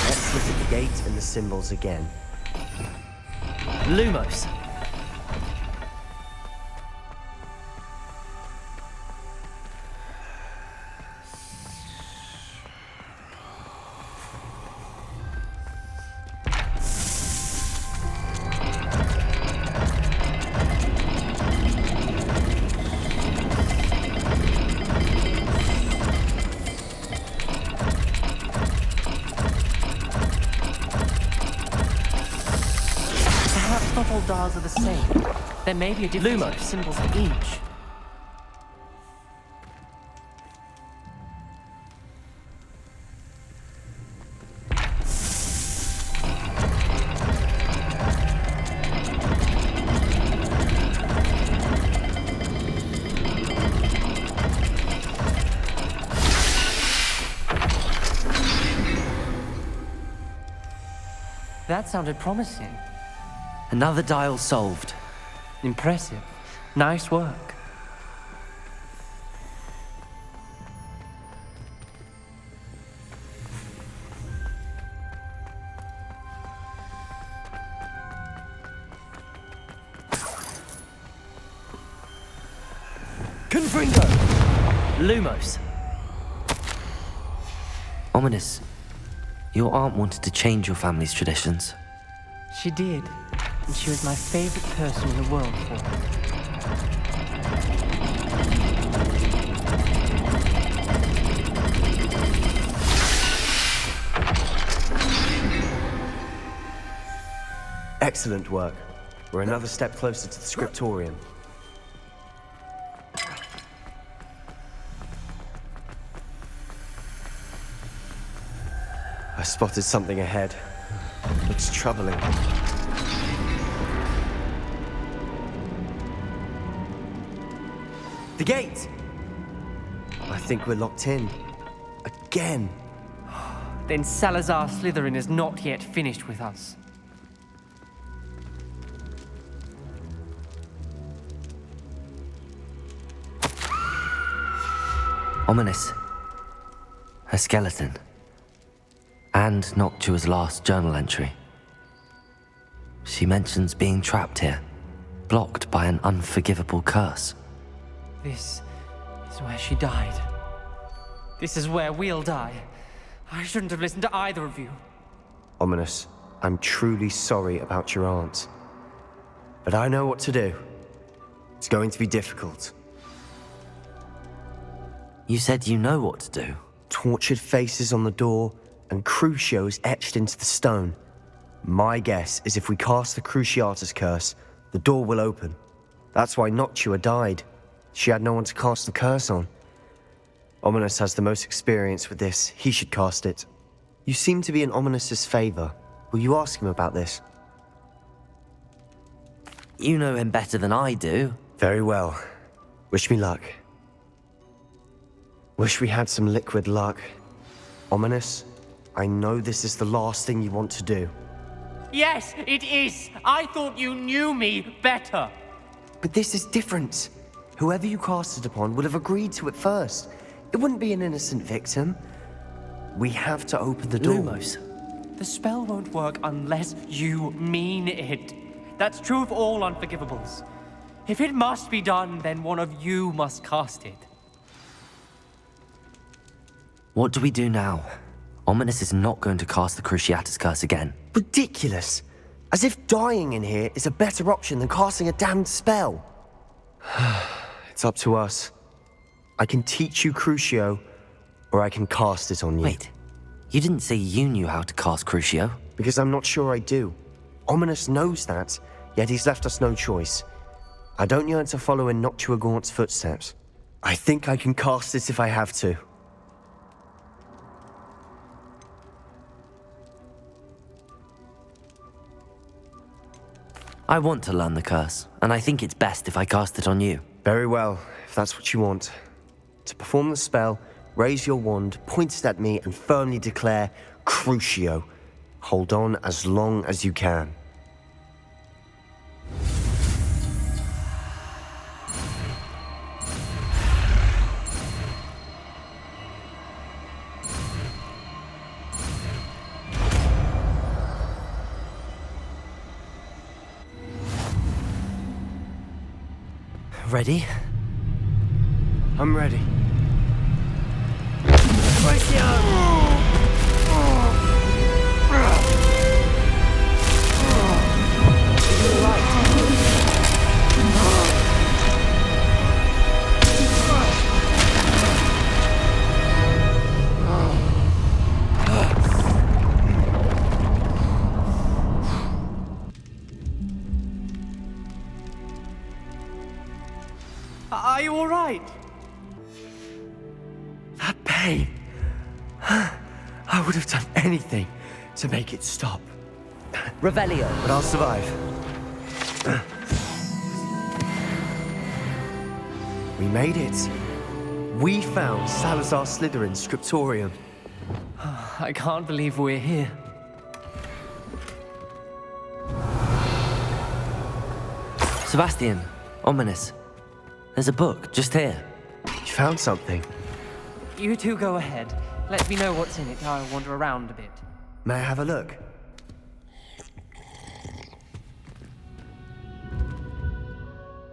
Let's look at the gate and the symbols again. Lumos. Not all dials are the same. There may be a difference of symbols in each. That sounded promising. Another dial solved. Impressive. Nice work. Confringo! Lumos. Ominis, your aunt wanted to change your family's traditions. She did. And she was my favorite person in the world for it. Excellent work. We're another step closer to the scriptorium. I spotted something ahead. Looks troubling. The gate! I think we're locked in. Again. Then Salazar Slytherin is not yet finished with us. Ominis. Her skeleton. And Noctua's last journal entry. She mentions being trapped here, blocked by an unforgivable curse. This is where she died. This is where we'll die. I shouldn't have listened to either of you. Ominis, I'm truly sorry about your aunt. But I know what to do. It's going to be difficult. You said you know what to do. Tortured faces on the door, and Crucio is etched into the stone. My guess is if we cast the Cruciatus curse, the door will open. That's why Noctua died. She had no one to cast the curse on. Ominis has the most experience with this. He should cast it. You seem to be in Ominis' favor. Will you ask him about this? You know him better than I do. Very well. Wish me luck. Wish we had some liquid luck. Ominis, I know this is the last thing you want to do. Yes, it is. I thought you knew me better. But this is different. Whoever you cast it upon would have agreed to it first. It wouldn't be an innocent victim. We have to open the door. Lumos, the spell won't work unless you mean it. That's true of all Unforgivables. If it must be done, then one of you must cast it. What do we do now? Ominis is not going to cast the Cruciatus curse again. Ridiculous! As if dying in here is a better option than casting a damned spell. It's up to us. I can teach you Crucio, or I can cast it on you. Wait, you didn't say you knew how to cast Crucio? Because I'm not sure I do. Ominis knows that, yet he's left us no choice. I don't yearn to follow in Noctua Gaunt's footsteps. I think I can cast it if I have to. I want to learn the curse, and I think it's best if I cast it on you. Very well, if that's what you want. To perform the spell, raise your wand, point it at me, and firmly declare, Crucio. Hold on as long as you can. Ready? I'm ready. Are you all right? That pain. I would have done anything to make it stop. Revelio. But I'll survive. We made it. We found Salazar Slytherin's scriptorium. I can't believe we're here. Sebastian, Ominis. There's a book just here. You found something. You two go ahead. Let me know what's in it. I'll wander around a bit. May I have a look?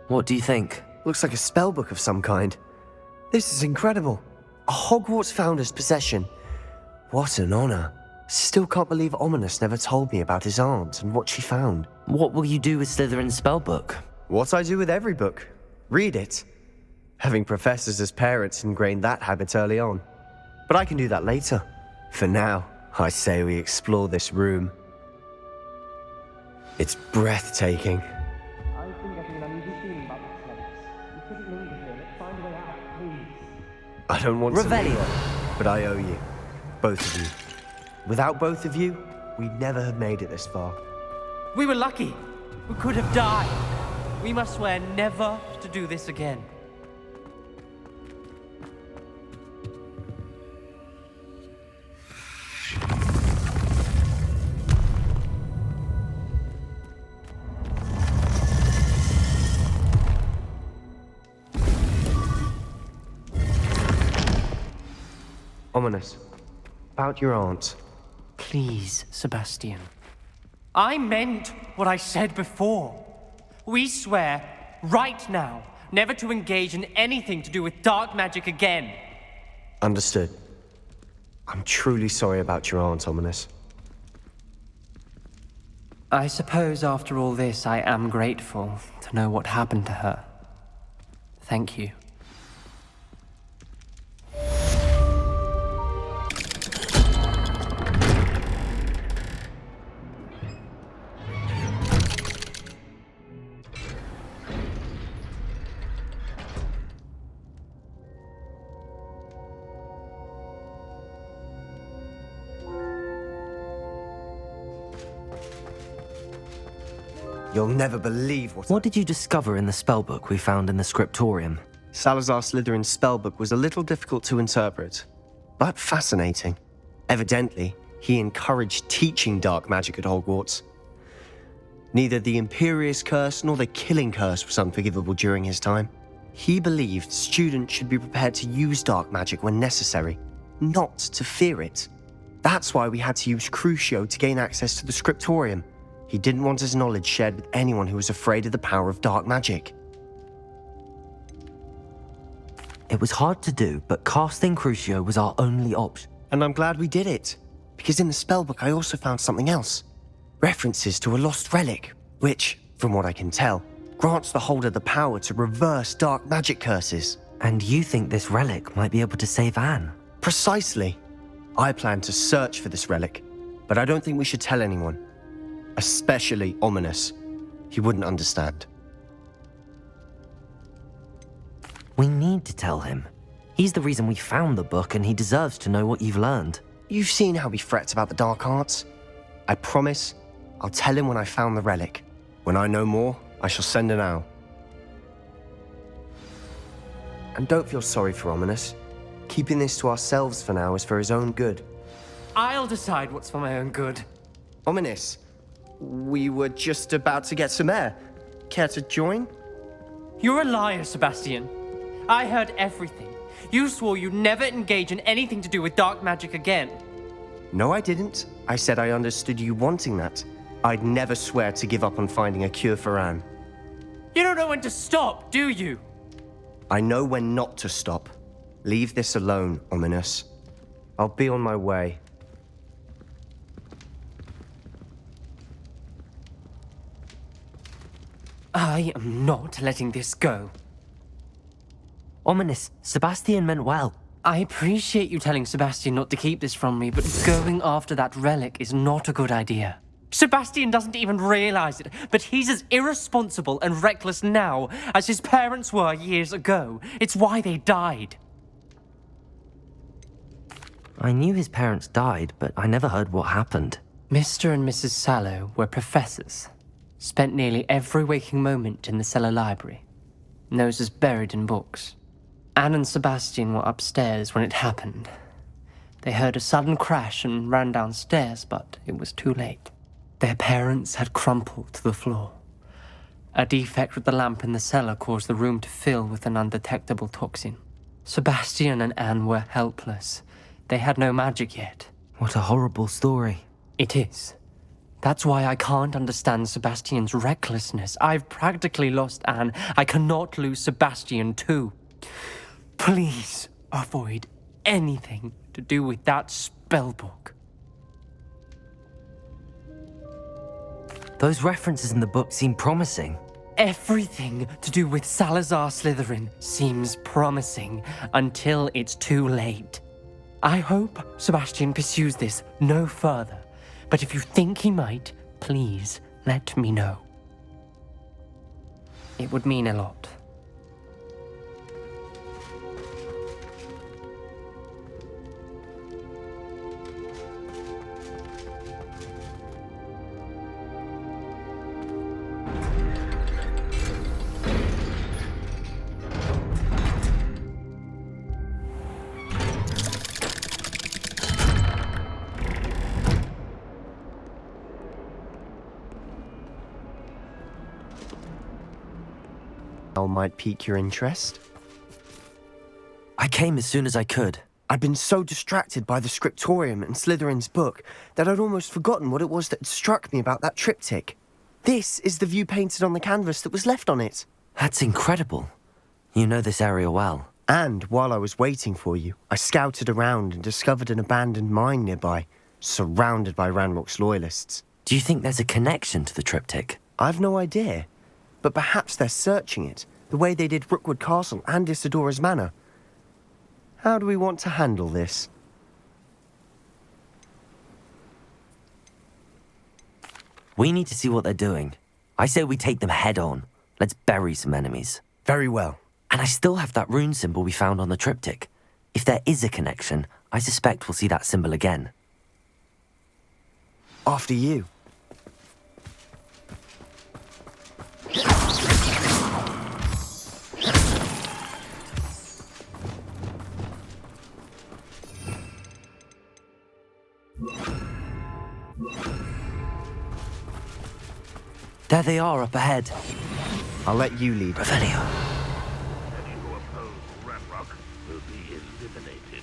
What do you think? Looks like a spellbook of some kind. This is incredible. A Hogwarts founder's possession. What an honor. Still can't believe Ominis never told me about his aunt and what she found. What will you do with Slytherin's spellbook? What I do with every book. Read it. Having professors as parents ingrained that habit early on. But I can do that later. For now, I say we explore this room. It's breathtaking. I think I can unusual feeling about this place. You couldn't linger here. Let's find a way out, please. I don't want Revelio. to leave, but I owe you. Both of you. Without both of you, we'd never have made it this far. We were lucky. We could have died. We must swear never to do this again. Ominis, about your aunt. Please, Sebastian. I meant what I said before. We swear, right now, never to engage in anything to do with dark magic again. Understood. I'm truly sorry about your aunt, Ominis. I suppose after all this, I am grateful to know what happened to her. Thank you. You'll never believe What did you discover in the spellbook we found in the scriptorium? Salazar Slytherin's spellbook was a little difficult to interpret, but fascinating. Evidently, he encouraged teaching dark magic at Hogwarts. Neither the Imperious Curse nor the Killing Curse was unforgivable during his time. He believed students should be prepared to use dark magic when necessary, not to fear it. That's why we had to use Crucio to gain access to the scriptorium. He didn't want his knowledge shared with anyone who was afraid of the power of dark magic. It was hard to do, but casting Crucio was our only option. And I'm glad we did it, because in the spellbook I also found something else. References to a lost relic, which, from what I can tell, grants the holder the power to reverse dark magic curses. And you think this relic might be able to save Anne? Precisely. I plan to search for this relic, but I don't think we should tell anyone. Especially Ominis. He wouldn't understand. We need to tell him. He's the reason we found the book, and he deserves to know what you've learned. You've seen how he frets about the dark arts. I promise I'll tell him when I found the relic. When I know more, I shall send an owl. And don't feel sorry for Ominis. Keeping this to ourselves for now is for his own good. I'll decide what's for my own good. Ominis, we were just about to get some air. Care to join? You're a liar, Sebastian. I heard everything. You swore you'd never engage in anything to do with dark magic again. No, I didn't. I said I understood you wanting that. I'd never swear to give up on finding a cure for Anne. You don't know when to stop, do you? I know when not to stop. Leave this alone, Ominis. I'll be on my way. I am not letting this go. Ominis, Sebastian meant well. I appreciate you telling Sebastian not to keep this from me, but going after that relic is not a good idea. Sebastian doesn't even realize it, but he's as irresponsible and reckless now as his parents were years ago. It's why they died. I knew his parents died, but I never heard what happened. Mr. and Mrs. Sallow were professors. Spent nearly every waking moment in the cellar library. Noses buried in books. Anne and Sebastian were upstairs when it happened. They heard a sudden crash and ran downstairs, but it was too late. Their parents had crumpled to the floor. A defect with the lamp in the cellar caused the room to fill with an undetectable toxin. Sebastian and Anne were helpless. They had no magic yet. What a horrible story. It is. That's why I can't understand Sebastian's recklessness. I've practically lost Anne. I cannot lose Sebastian too. Please avoid anything to do with that spellbook. Those references in the book seem promising. Everything to do with Salazar Slytherin seems promising until it's too late. I hope Sebastian pursues this no further, but if you think he might, please let me know. It would mean a lot. Might pique your interest. I came as soon as I could. I'd been so distracted by the scriptorium and Slytherin's book that I'd almost forgotten what it was that had struck me about that triptych. This is the view painted on the canvas that was left on it. That's incredible. You know this area well. And while I was waiting for you, I scouted around and discovered an abandoned mine nearby, surrounded by Ranrock's loyalists. Do you think there's a connection to the triptych? I've no idea, but perhaps they're searching it, the way they did Rookwood Castle and Isidora's Manor. How do we want to handle this? We need to see what they're doing. I say we take them head on. Let's bury some enemies. Very well. And I still have that rune symbol we found on the triptych. If there is a connection, I suspect we'll see that symbol again. After you. There they are up ahead. I'll let you lead. Revelio. Any who oppose Ranrock will be eliminated.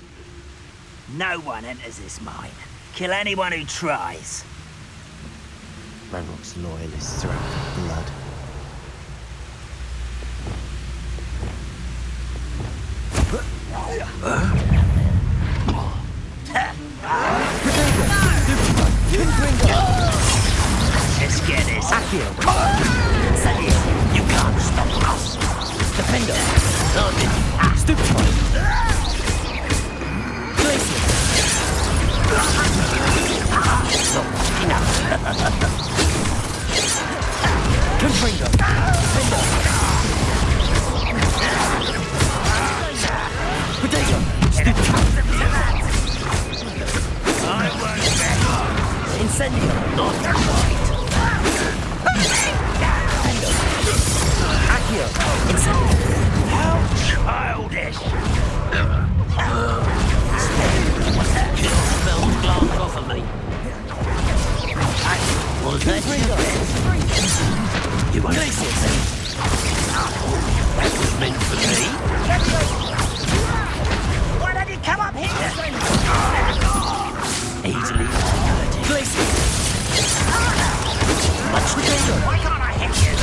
No one enters this mine. Kill anyone who tries. Ranrock's loyalists are out for blood. Let's get this. Accio. You can't stop us. Defender. Stupefy. Glacier. Confringo. Potato. I won't back. Incendio. Undercroft. Accio! Incendio! How childish! Spelled glass off of me. Was that You want to That was meant for me. Why don't you come up here? Easily Glacius! Why can't I hit you?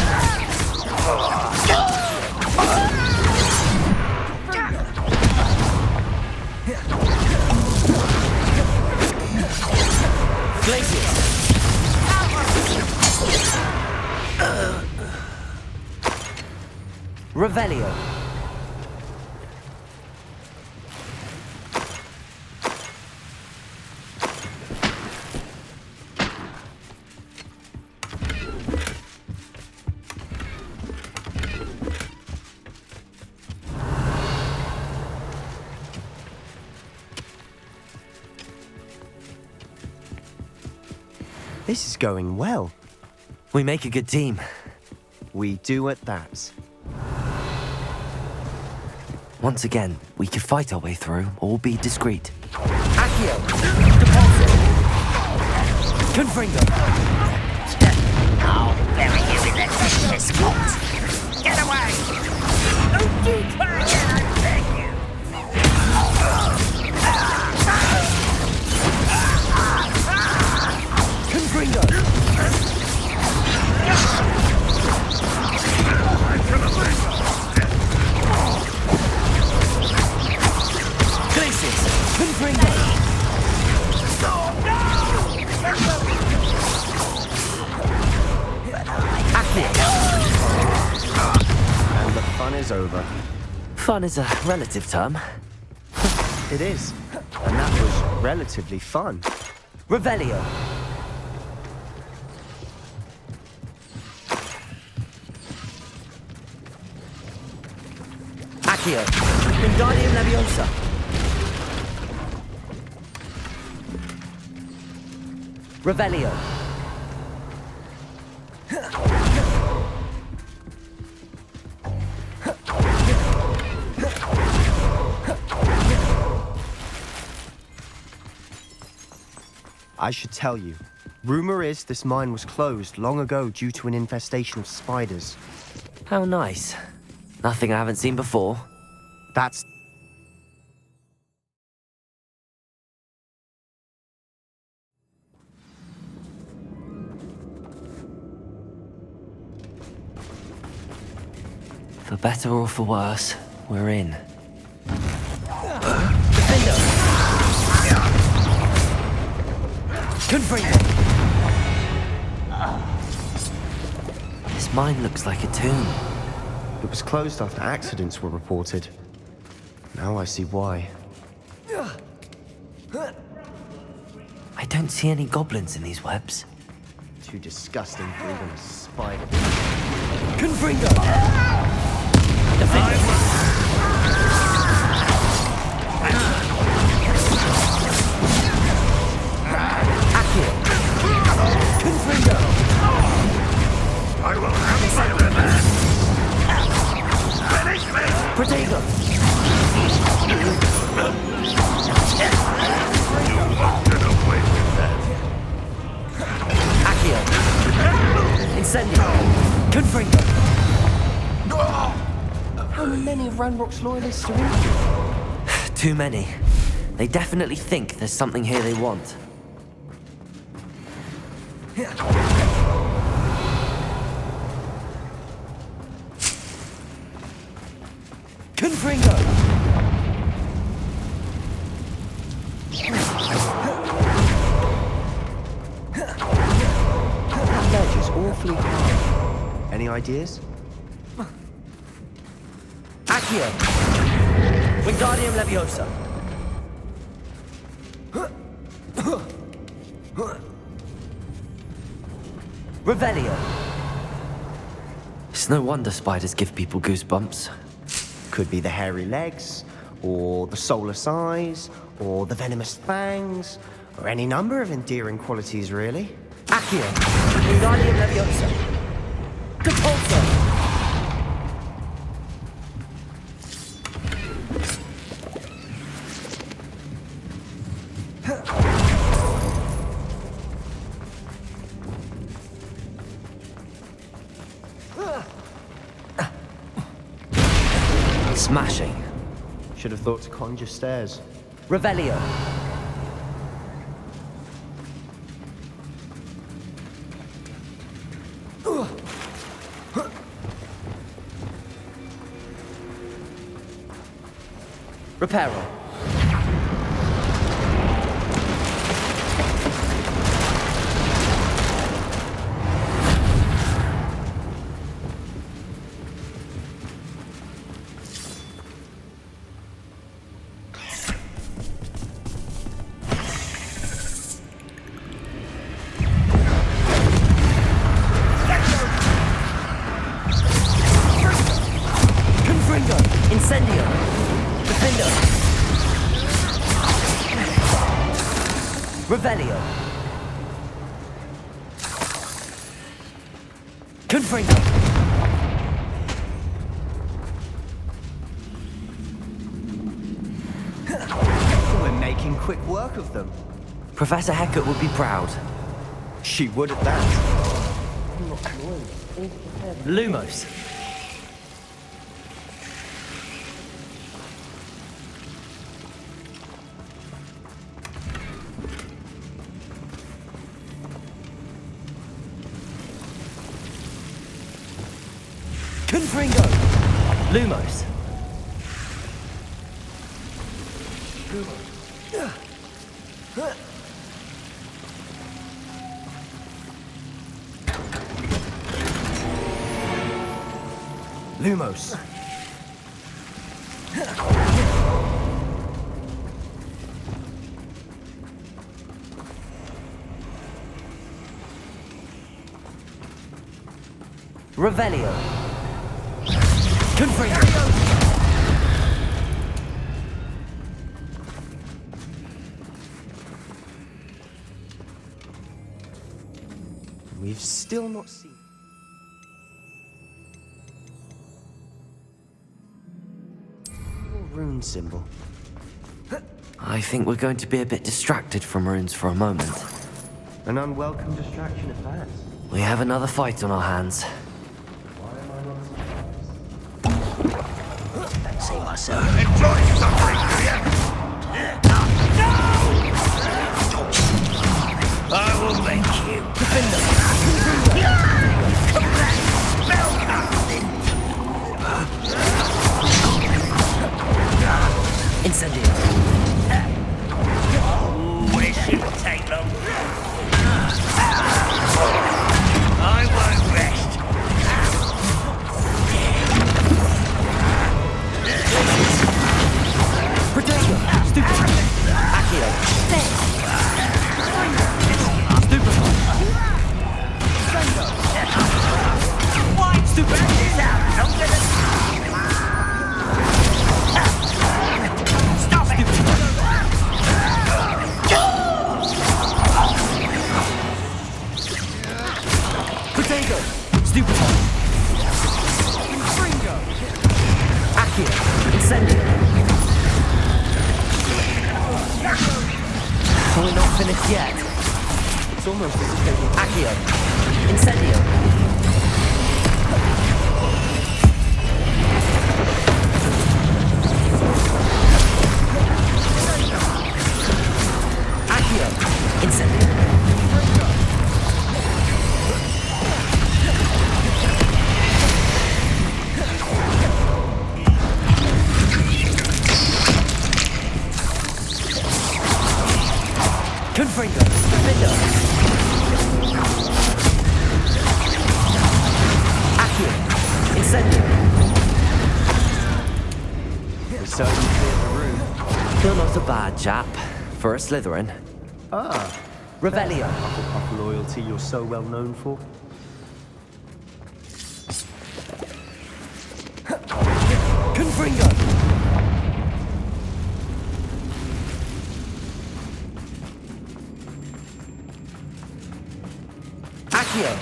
Glacius! Revelio. This is going well. We make a good team. We do at that. Once again, we could fight our way through or be discreet. Accio! Depulso! Confringo! I'll bury you in the this spot! Get away! Don't you try again, I beg you! Confringo! Glacius! Confringo! And the fun is over. Fun is a relative term. It is. And that was relatively fun. Revelio. Accio. Wingardium Leviosa. Revelio. I should tell you. Rumor is this mine was closed long ago due to an infestation of spiders. How nice. Nothing I haven't seen before. That's... For better or for worse, we're in. Confringo! This mine looks like a tomb. It was closed after accidents were reported. Now I see why. I don't see any goblins in these webs. Too disgusting for even a spider. Confringo! Confringo! I will have my revenge! Finish me! Protego! You won't get away with that. Accio! Incendio! Confringo! How many of Ranrock's loyalists are in here? Too many. They definitely think there's something here they want. Confringo! That ledge is awfully high. Any ideas? Accio! Wingardium Leviosa! Revelio! It's no wonder spiders give people goosebumps. Could be the hairy legs, or the soulless eyes, or the venomous fangs, or any number of endearing qualities, really. Accio! Wingardium Leviosa! Depulso! Smashing. Should have thought to conjure stairs. Revelio. Reparo. Confringo. Incendio. Defendo. Revelio. Confringo. We're making quick work of them. Professor Hecat would be proud. She would at that. Lumos. Confringo. Lumos. Lumos. Revelio. Confringo. We've still not seen... rune symbol. I think we're going to be a bit distracted from runes for a moment. An unwelcome distraction at that. We have another fight on our hands. See myself. Enjoy something, I will make you. Incendio. This shouldn't take long. I won't rest. Protego. Stupid. Accio. Stupefy. What? Stupid. Stop it. Protego. Stupefy. Confringo. Accio. Incendio. So we're not finished yet. It's almost as if they were... Accio. Incendio. Accio. Incendio. Confringo. Defendo. Accio. Incendio. We certainly cleared the room. You're not a bad chap for a Slytherin. Ah. Revelio. Hufflepuff loyalty you're so well known for. Confringo. Accio.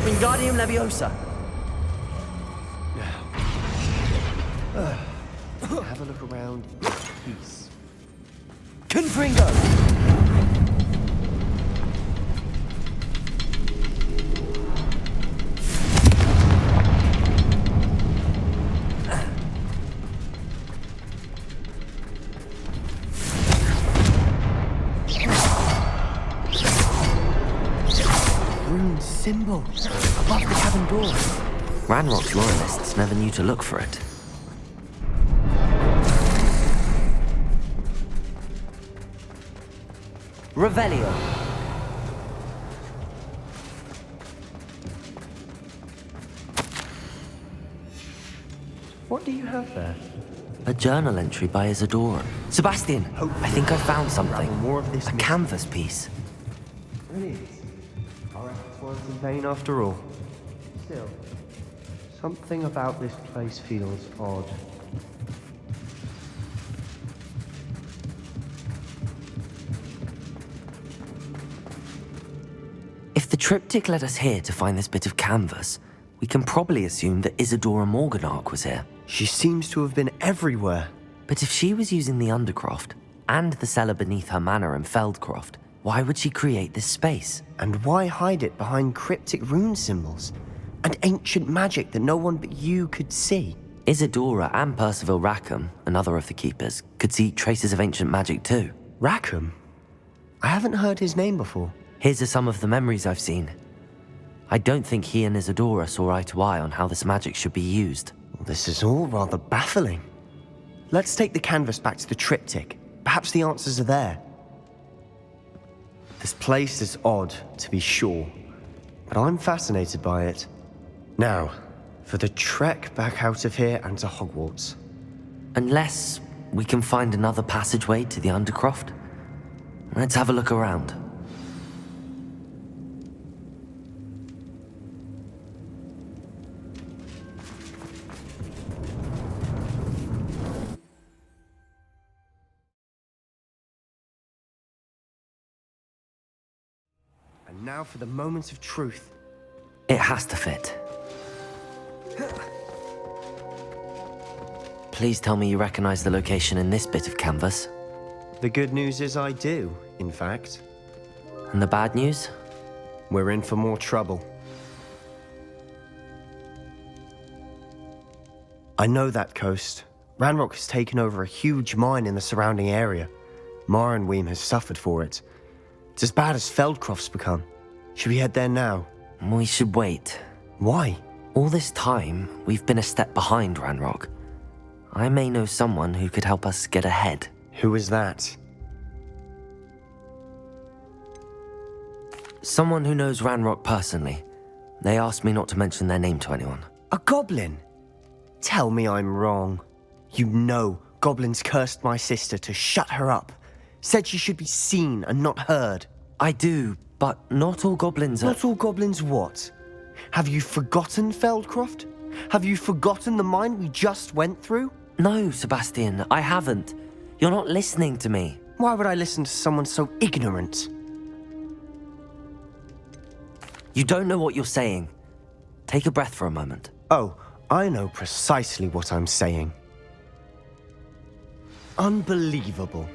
Wingardium Leviosa. Have a look around in peace. Confringo. rune symbol above the cabin door. Ranrock's loyalists never knew to look for it. Revelio. What do you have there? A journal entry by Isadora. Sebastian, I think I found something. More of this a canvas piece. Brilliant. Our efforts weren't in vain after all. Still, something about this place feels odd. If the triptych led us here to find this bit of canvas, we can probably assume that Isadora Morganach was here. She seems to have been everywhere. But if she was using the Undercroft, and the cellar beneath her manor in Feldcroft, why would she create this space? And why hide it behind cryptic rune symbols? And ancient magic that no one but you could see? Isadora and Percival Rackham, another of the keepers, could see traces of ancient magic too. Rackham? I haven't heard his name before. Here's some of the memories I've seen. I don't think he and Isadora saw eye to eye on how this magic should be used. This is all rather baffling. Let's take the canvas back to the triptych. Perhaps the answers are there. This place is odd, to be sure, but I'm fascinated by it. Now, for the trek back out of here and to Hogwarts. Unless we can find another passageway to the Undercroft. Let's have a look around. And now for the moment of truth. It has to fit. Please tell me you recognize the location in this bit of canvas. The good news is I do, in fact. And the bad news? We're in for more trouble. I know that coast. Ranrock has taken over a huge mine in the surrounding area. Marenweem has suffered for it. It's as bad as Feldcroft's become. Should we head there now? We should wait. Why? All this time, we've been a step behind Ranrock. I may know someone who could help us get ahead. Who is that? Someone who knows Ranrock personally. They asked me not to mention their name to anyone. A goblin? Tell me I'm wrong. You know goblins cursed my sister to shut her up. Said she should be seen and not heard. I do, but not all goblins are... Not all goblins what? Have you forgotten Feldcroft? Have you forgotten the mine we just went through? No, Sebastian, I haven't. You're not listening to me. Why would I listen to someone so ignorant? You don't know what you're saying. Take a breath for a moment. Oh, I know precisely what I'm saying. Unbelievable.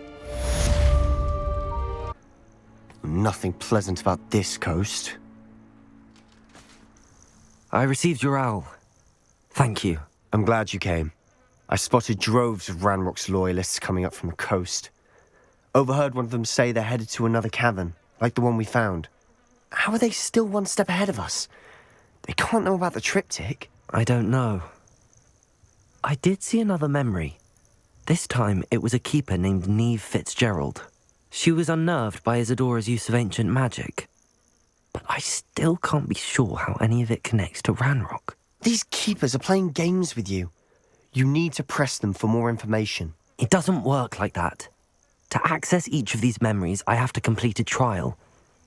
Nothing pleasant about this coast. I received your owl. Thank you. I'm glad you came. I spotted droves of Ranrock's loyalists coming up from the coast. Overheard one of them say they're headed to another cavern, like the one we found. How are they still one step ahead of us? They can't know about the triptych. I don't know. I did see another memory. This time, it was a keeper named Neve Fitzgerald. She was unnerved by Isadora's use of ancient magic. But I still can't be sure how any of it connects to Ranrock. These keepers are playing games with you. You need to press them for more information. It doesn't work like that. To access each of these memories, I have to complete a trial.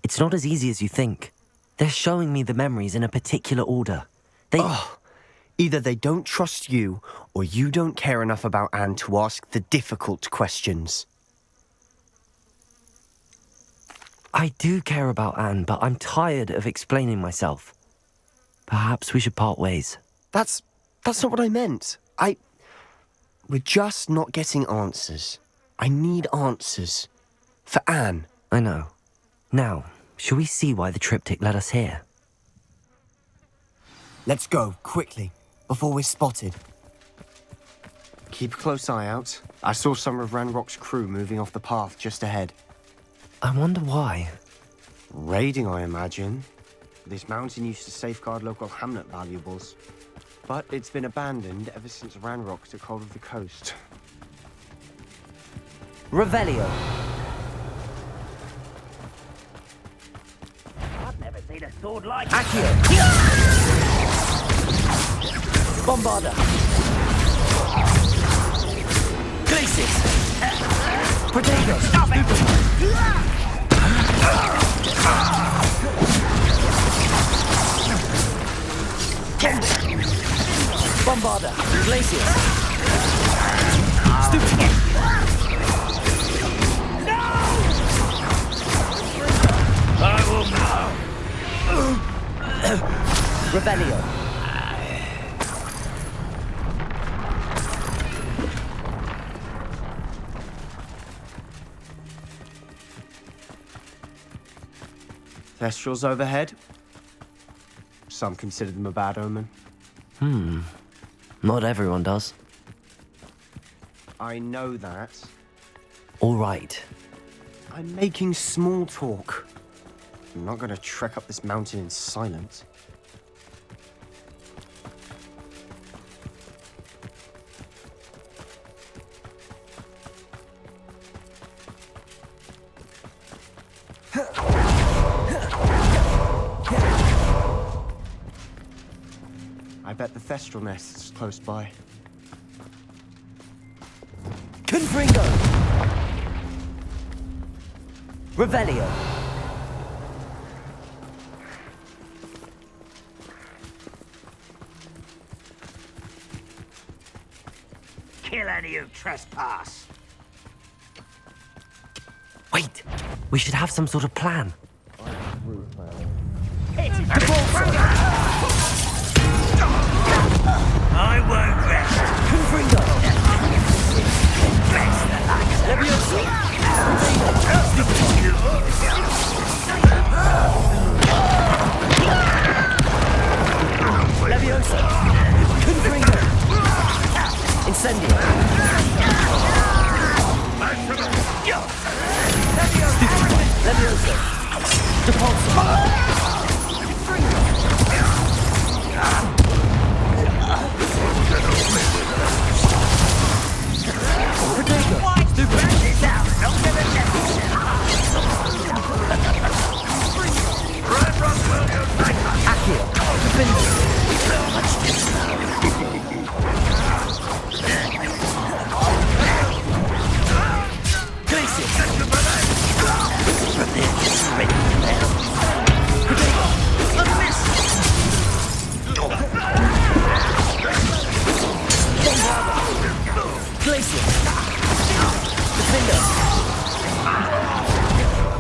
It's not as easy as you think. They're showing me the memories in a particular order. Either they don't trust you, or you don't care enough about Anne to ask the difficult questions. I do care about Anne, but I'm tired of explaining myself. Perhaps we should part ways. That's not what I meant. We're just not getting answers. I need answers. For Anne. I know. Now, shall we see why the triptych led us here? Let's go, quickly, before we're spotted. Keep a close eye out. I saw some of Ranrock's crew moving off the path just ahead. I wonder why. Raiding, I imagine. This mountain used to safeguard local hamlet valuables, but it's been abandoned ever since Ranrock took hold of the coast. Revelio. I've never seen a sword like Accio. Bombarda. Glacis. Protego. Stop it! Bombarda. Glacius. Stupid. No! I will now. Revelio. Thestrals overhead. Some consider them a bad omen. Not everyone does. I know that. All right. I'm making small talk. I'm not going to trek up this mountain in silence. I bet the Thestral nest is close by. Confringo. Revelio. Kill any who trespass. Wait, we should have some sort of plan. I won't rest. Confringo. Bless the lights. Levioso. Levioso. Confringo. Incendio. Levioso. Depulso.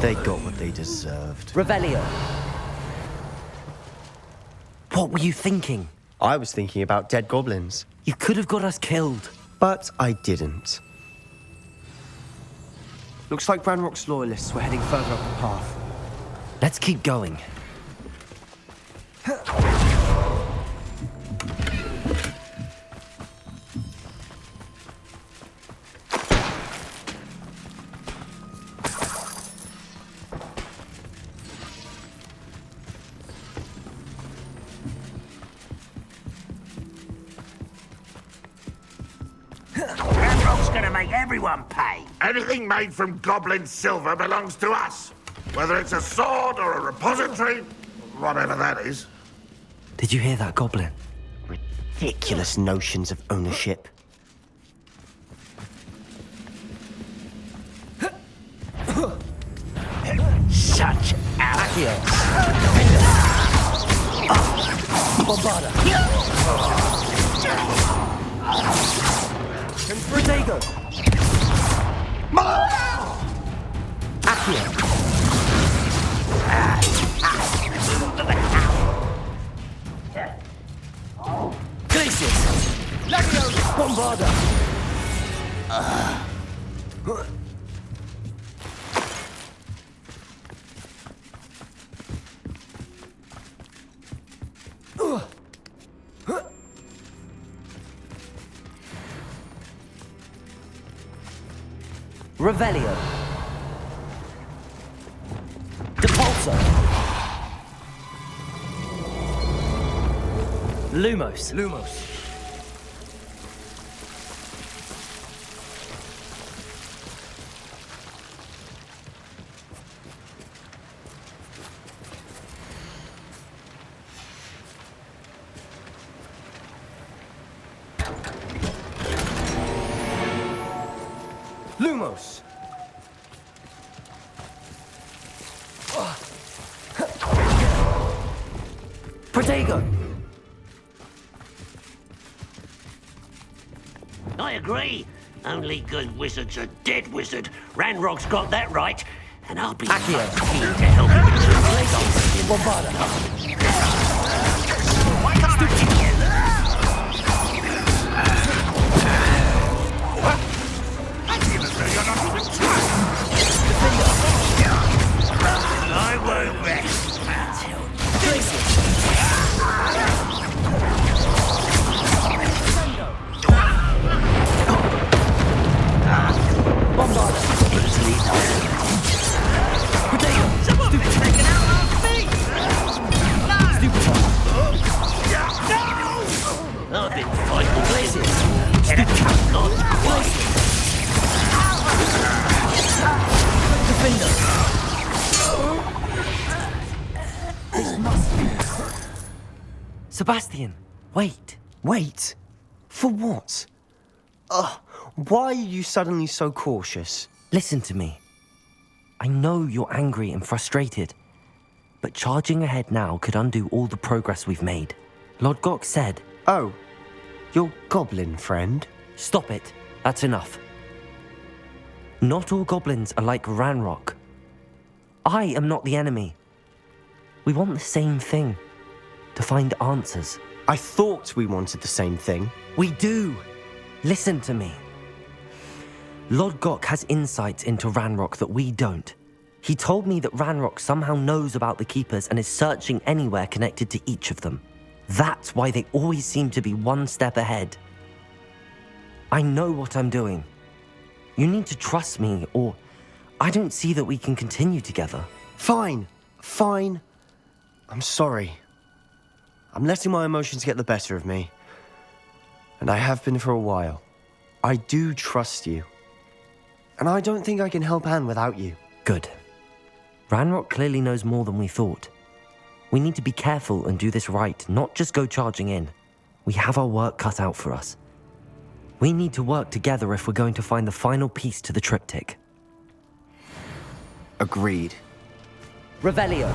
They got what they deserved. Revelio. What were you thinking? I was thinking about dead goblins. You could have got us killed. But I didn't. Looks like Ranrock's loyalists were heading further up the path. Let's keep going. Everyone pay. Anything made from goblin silver belongs to us. Whether it's a sword or a repository, whatever that is. Did you hear that, Goblin? Ridiculous notions of ownership. Such Accio. Bombarda. Protego. Accio. Glacius. Bombarda. Revelio. Depulso. Lumos. Lumos. Lumos. Protego. I agree. Only good wizard's a dead wizard. Ranrock's got that right. And I'll be keen to help him with I won't rest until I've been fighting blazes. Sebastian, wait. Wait? For what? Why are you suddenly so cautious? Listen to me. I know you're angry and frustrated, but charging ahead now could undo all the progress we've made. Lord Gok said... Oh, your goblin friend? Stop it. That's enough. Not all goblins are like Ranrock. I am not the enemy. We want the same thing. To find answers. I thought we wanted the same thing. We do. Listen to me. Lord Gok has insights into Ranrock that we don't. He told me that Ranrock somehow knows about the Keepers and is searching anywhere connected to each of them. That's why they always seem to be one step ahead. I know what I'm doing. You need to trust me, or I don't see that we can continue together. Fine. I'm sorry. I'm letting my emotions get the better of me. And I have been for a while. I do trust you. And I don't think I can help Anne without you. Good. Ranrock clearly knows more than we thought. We need to be careful and do this right, not just go charging in. We have our work cut out for us. We need to work together if we're going to find the final piece to the triptych. Agreed. Revelio.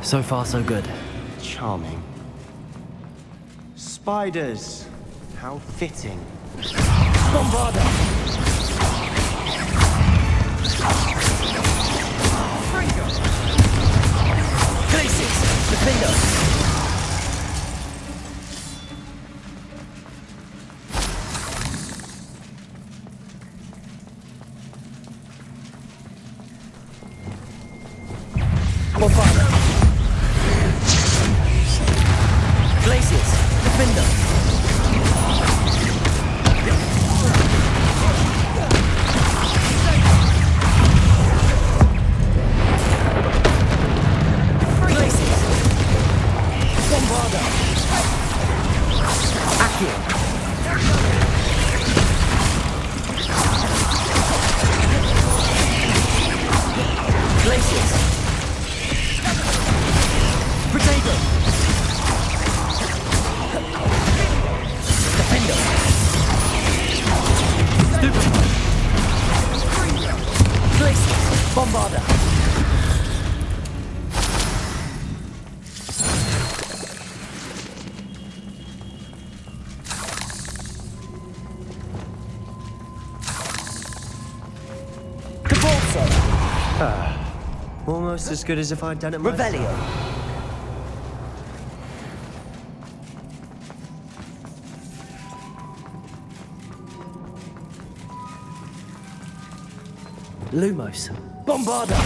So far, so good. Charming. Spiders. How fitting. Bombarda. Confringo. Glacius. Defender. Bombarda. Glacius. Defender. Almost as good as if I'd done it myself. Revelio. Lumos. Bombarda.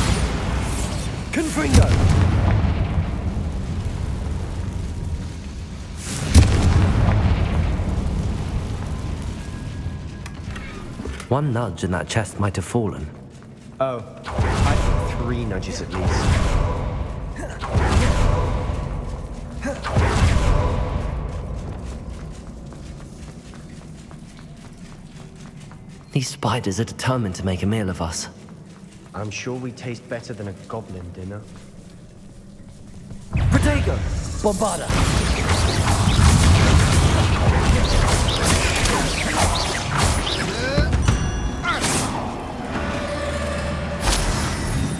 Confringo! One nudge and that chest might have fallen. Oh, I think 3 nudges at least. These spiders are determined to make a meal of us. I'm sure we taste better than a goblin dinner. Protego! Bombarda!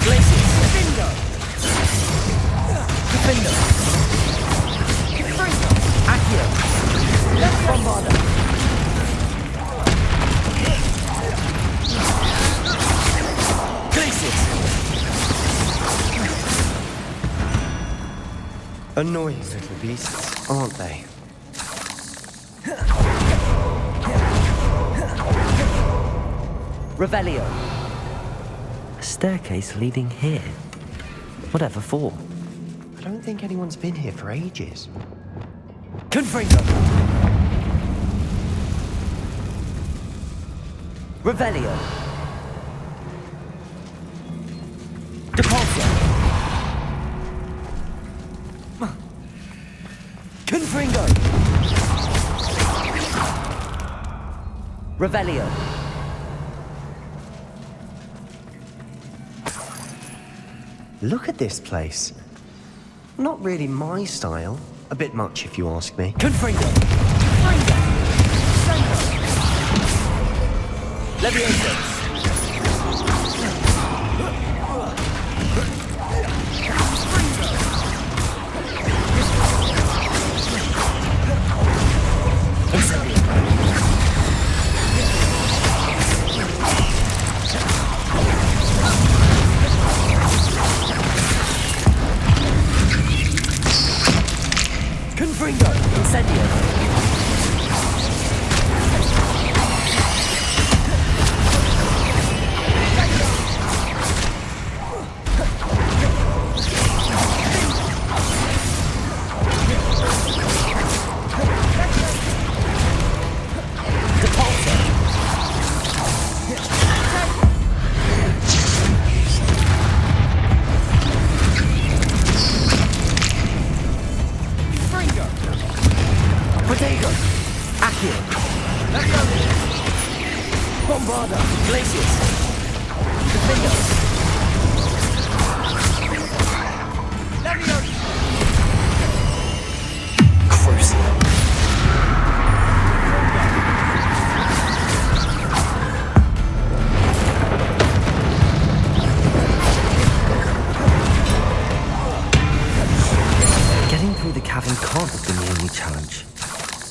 Glacius! Defendo! Defendo! Confringo! Accio! Bombarda! Glacius! Annoying little beasts, aren't they? Revelio! A staircase leading here. Whatever for? I don't think anyone's been here for ages. Confringo! Revelio! Depulso! Confringo! Revelio! Look at this place. Not really my style. A bit much, if you ask me. Confringo! Confringo! Leviosa! Confringo! Incendio! Protego! Accio! Bombarda! Glacius! Defendo! Crucio! Getting through the cavern can't have been the only challenge.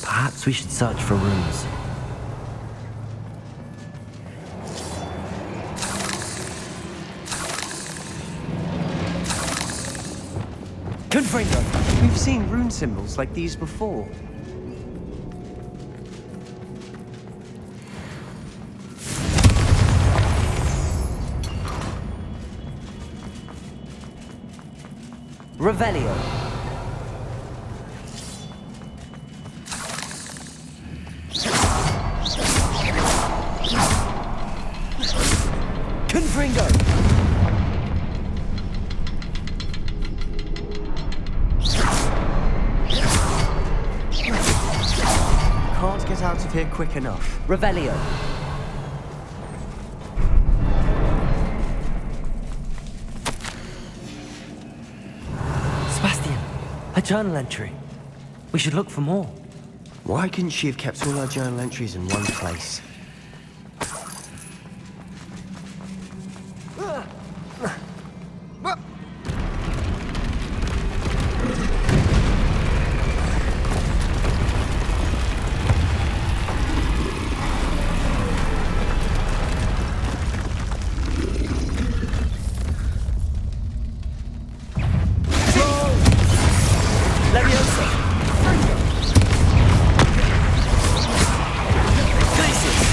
Perhaps we should search for rooms. Confringo! We've seen rune symbols like these before. Revelio! Confringo! Can't get out of here quick enough. Revelio! Sebastian, a journal entry. We should look for more. Why couldn't she have kept all our journal entries in one place? Leviosa! Glacius!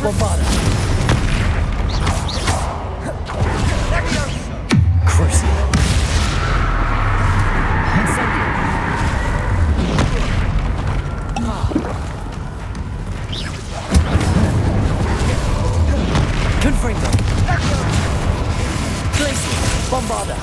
Bombarda. Crucio. Incendio. Confringo. Glacius. Bombarda.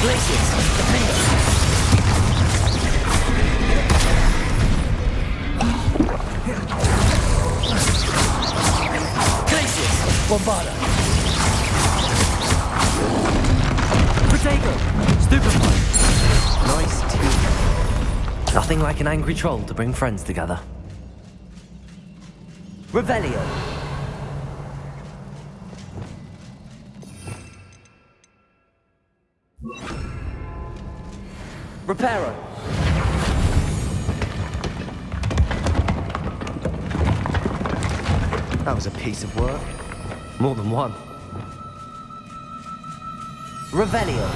Glacius. Defender. Glacius. Bombarda. Protego. Stupefy. Nice team. Nothing like an angry troll to bring friends together. Revelio. Reparo. That was a piece of work. More than one. Revelio.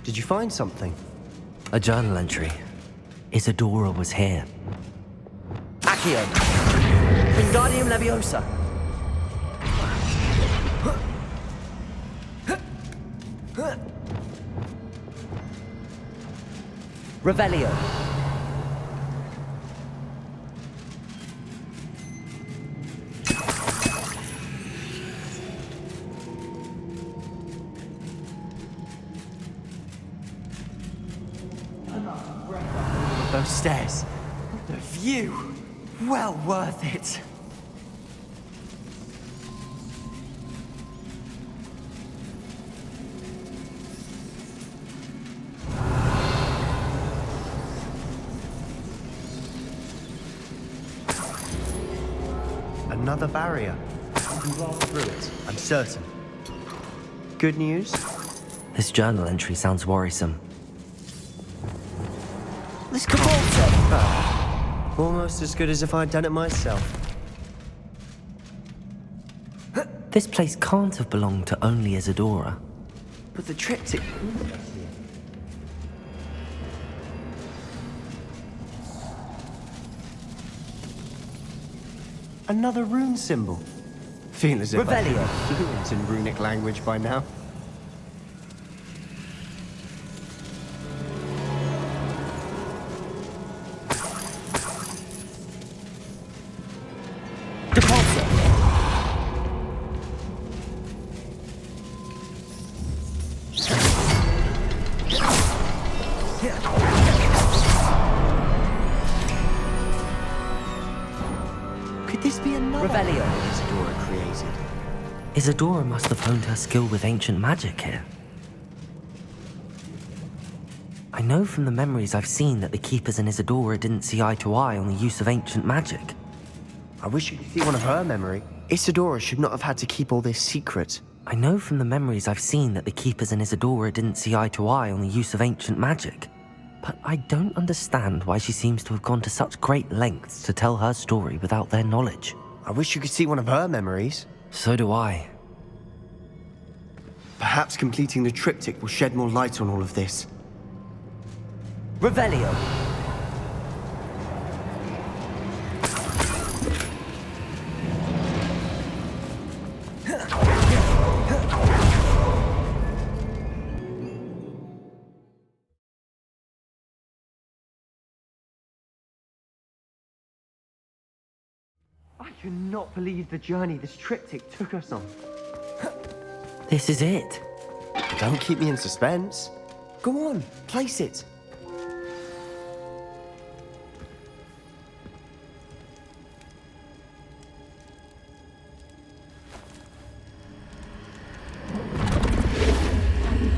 Did you find something? A journal entry. Isadora was here. Accio. Wingardium Leviosa. Revelio. Those stairs. The view. Well worth it. Another barrier. You can blast through it, I'm certain. Good news? This journal entry sounds worrisome. This can't. Almost as good as if I'd done it myself. This place can't have belonged to only Isadora. But the triptych... Another rune symbol. Feel as if I'm fluent in runic language by now. Isadora must have honed her skill with ancient magic here. I know from the memories I've seen that the Keepers and Isadora didn't see eye to eye on the use of ancient magic. I wish you could see one of her memory. Isadora should not have had to keep all this secret. I know from the memories I've seen that the Keepers and Isadora didn't see eye to eye on the use of ancient magic. But I don't understand why she seems to have gone to such great lengths to tell her story without their knowledge. I wish you could see one of her memories. So do I. Perhaps completing the triptych will shed more light on all of this. Revelio. I cannot believe the journey this triptych took us on. This is it. Don't keep me in suspense. Go on, place it.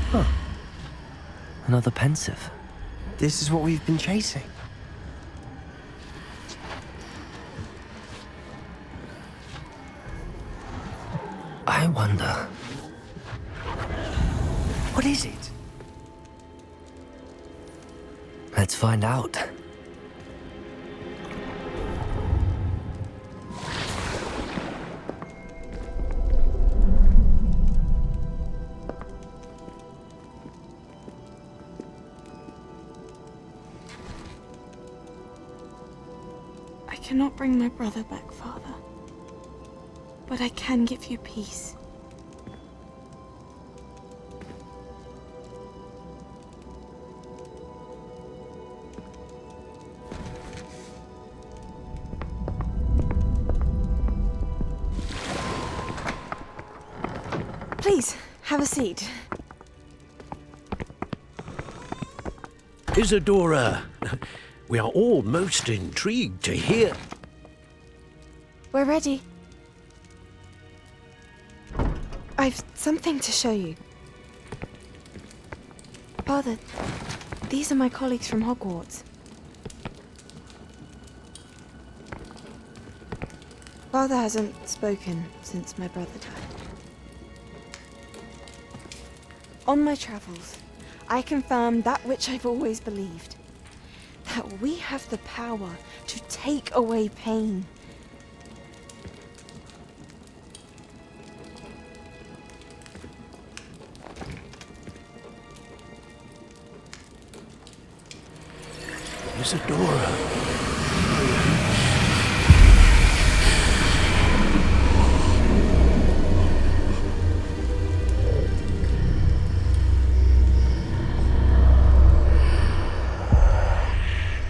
Huh. Another pensive. This is what we've been chasing. I wonder... What is it? Let's find out. cannot bring my brother back, Father. But I can give you peace. Please, have a seat. Isadora, we are all most intrigued to hear. We're ready. I've something to show you. Father, these are my colleagues from Hogwarts. Father hasn't spoken since my brother died. On my travels, I confirmed that which I've always believed. That we have the power to take away pain. Isadora.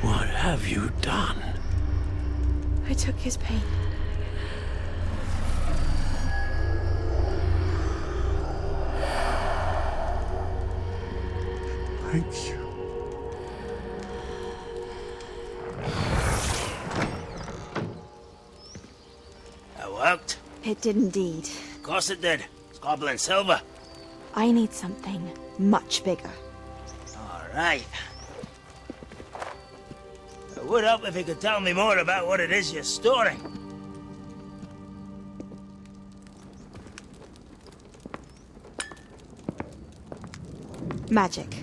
What have you done? I took his pain. Thank you. That worked? It did indeed. Of course it did. It's goblin silver. I need something much bigger. All right. It would help if you could tell me more about what it is you're storing. Magic.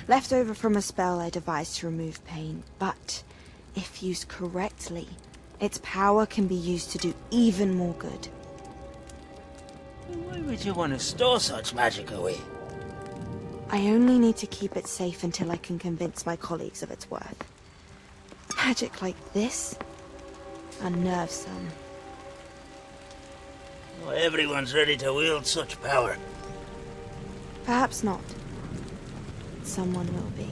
Left over from a spell I devised to remove pain, but if used correctly, its power can be used to do even more good. Why would you want to store such magic away? I only need to keep it safe until I can convince my colleagues of its worth. Magic like this unnerves some. Not everyone's ready to wield such power. Perhaps not. Someone will be.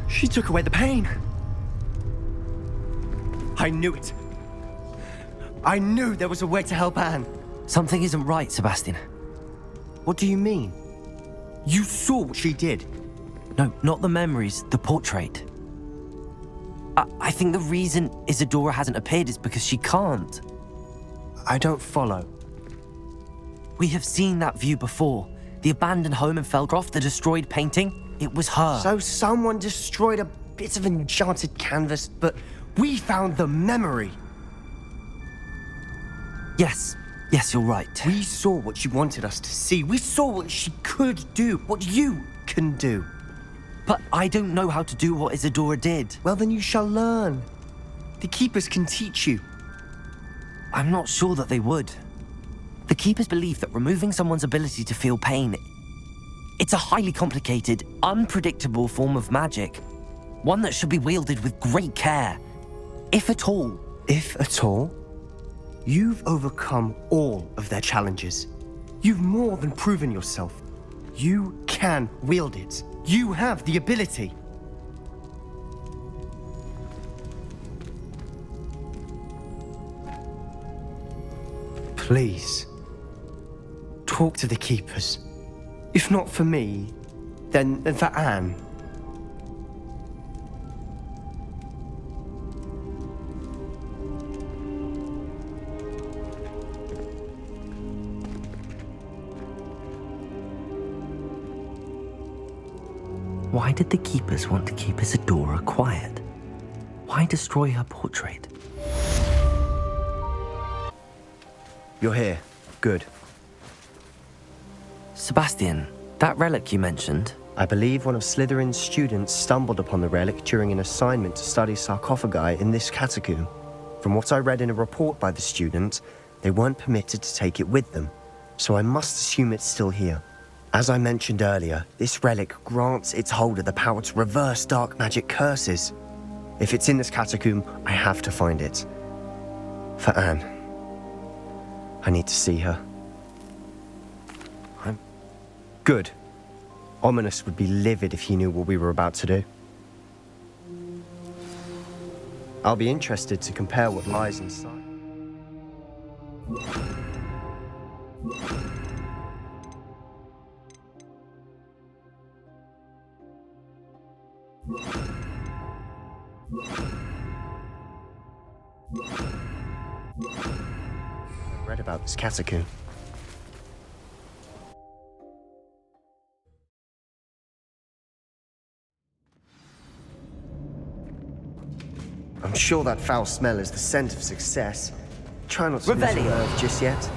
She took away the pain. I knew it. I knew there was a way to help Anne. Something isn't right, Sebastian. What do you mean? You saw what she did. No, not the memories, the portrait. I think the reason Isadora hasn't appeared is because she can't. I don't follow. We have seen that view before. The abandoned home in Feldcroft, the destroyed painting, it was her. So someone destroyed a bit of enchanted canvas, but we found the memory. Yes, you're right. We saw what she wanted us to see. We saw what she could do, what you can do. But I don't know how to do what Isadora did. Well, then you shall learn. The Keepers can teach you. I'm not sure that they would. The Keepers believe that removing someone's ability to feel pain, it's a highly complicated, unpredictable form of magic. One that should be wielded with great care. If at all. If at all? You've overcome all of their challenges. You've more than proven yourself. You can wield it. You have the ability. Please, talk to the Keepers. If not for me, then for Anne. Why did the Keepers want to keep Isadora quiet? Why destroy her portrait? You're here. Good. Sebastian, that relic you mentioned... I believe one of Slytherin's students stumbled upon the relic during an assignment to study sarcophagi in this catacomb. From what I read in a report by the student, they weren't permitted to take it with them, so I must assume it's still here. As I mentioned earlier, this relic grants its holder the power to reverse dark magic curses. If it's in this catacomb, I have to find it. For Anne. I need to see her. Good. Ominis would be livid if he knew what we were about to do. I'll be interested to compare what lies inside. I read about this catacomb. I'm sure that foul smell is the scent of success. Try not to lose your nerve just yet.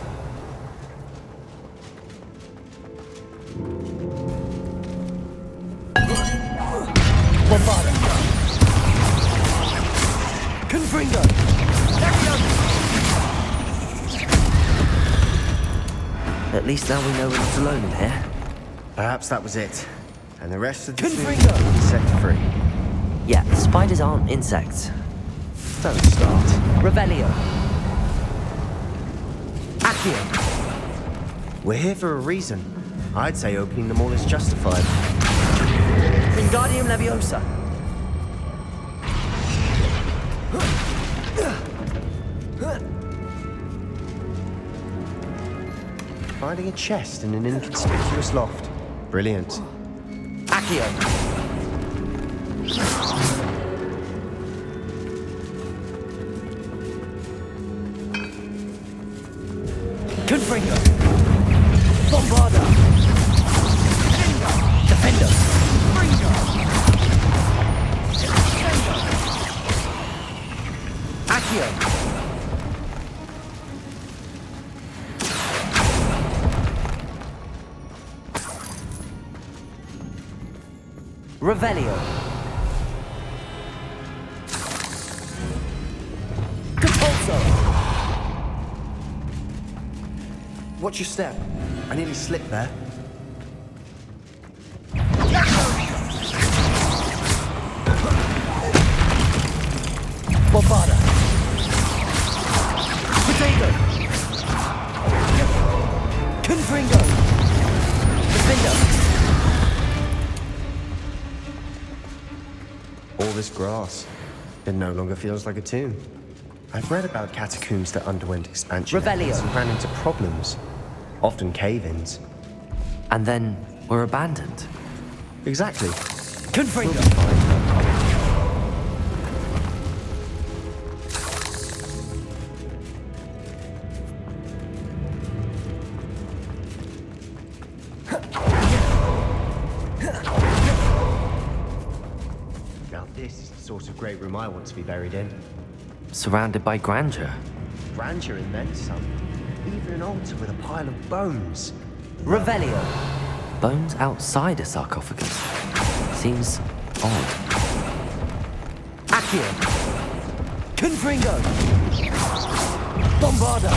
Bombada. Confringo. At least now we know we're not alone in here. Perhaps that was it. And the rest of the Confringo. set free. Yeah, spiders aren't insects. Don't start. Revelio. Accio. We're here for a reason. I'd say opening them all is justified. Wingardium Leviosa. Finding a chest in an inconspicuous loft. Brilliant. Accio. Confringo. Bombarda. Defender. Accio. Revelio. Compulso. Watch your step. I nearly slipped there. Bombarda. Potato. Confringo. Defender. All this grass. It no longer feels like a tomb. I've read about catacombs that underwent expansion Revelio. and ran into problems. Often cave-ins. And then were abandoned. Exactly. Confringo. Now this is the sort of great room I want to be buried in. Surrounded by grandeur. Grandeur and then some. Even an altar with a pile of bones. Revelio. Bones outside a sarcophagus. Seems odd. Accio. Confringo. Bombarda.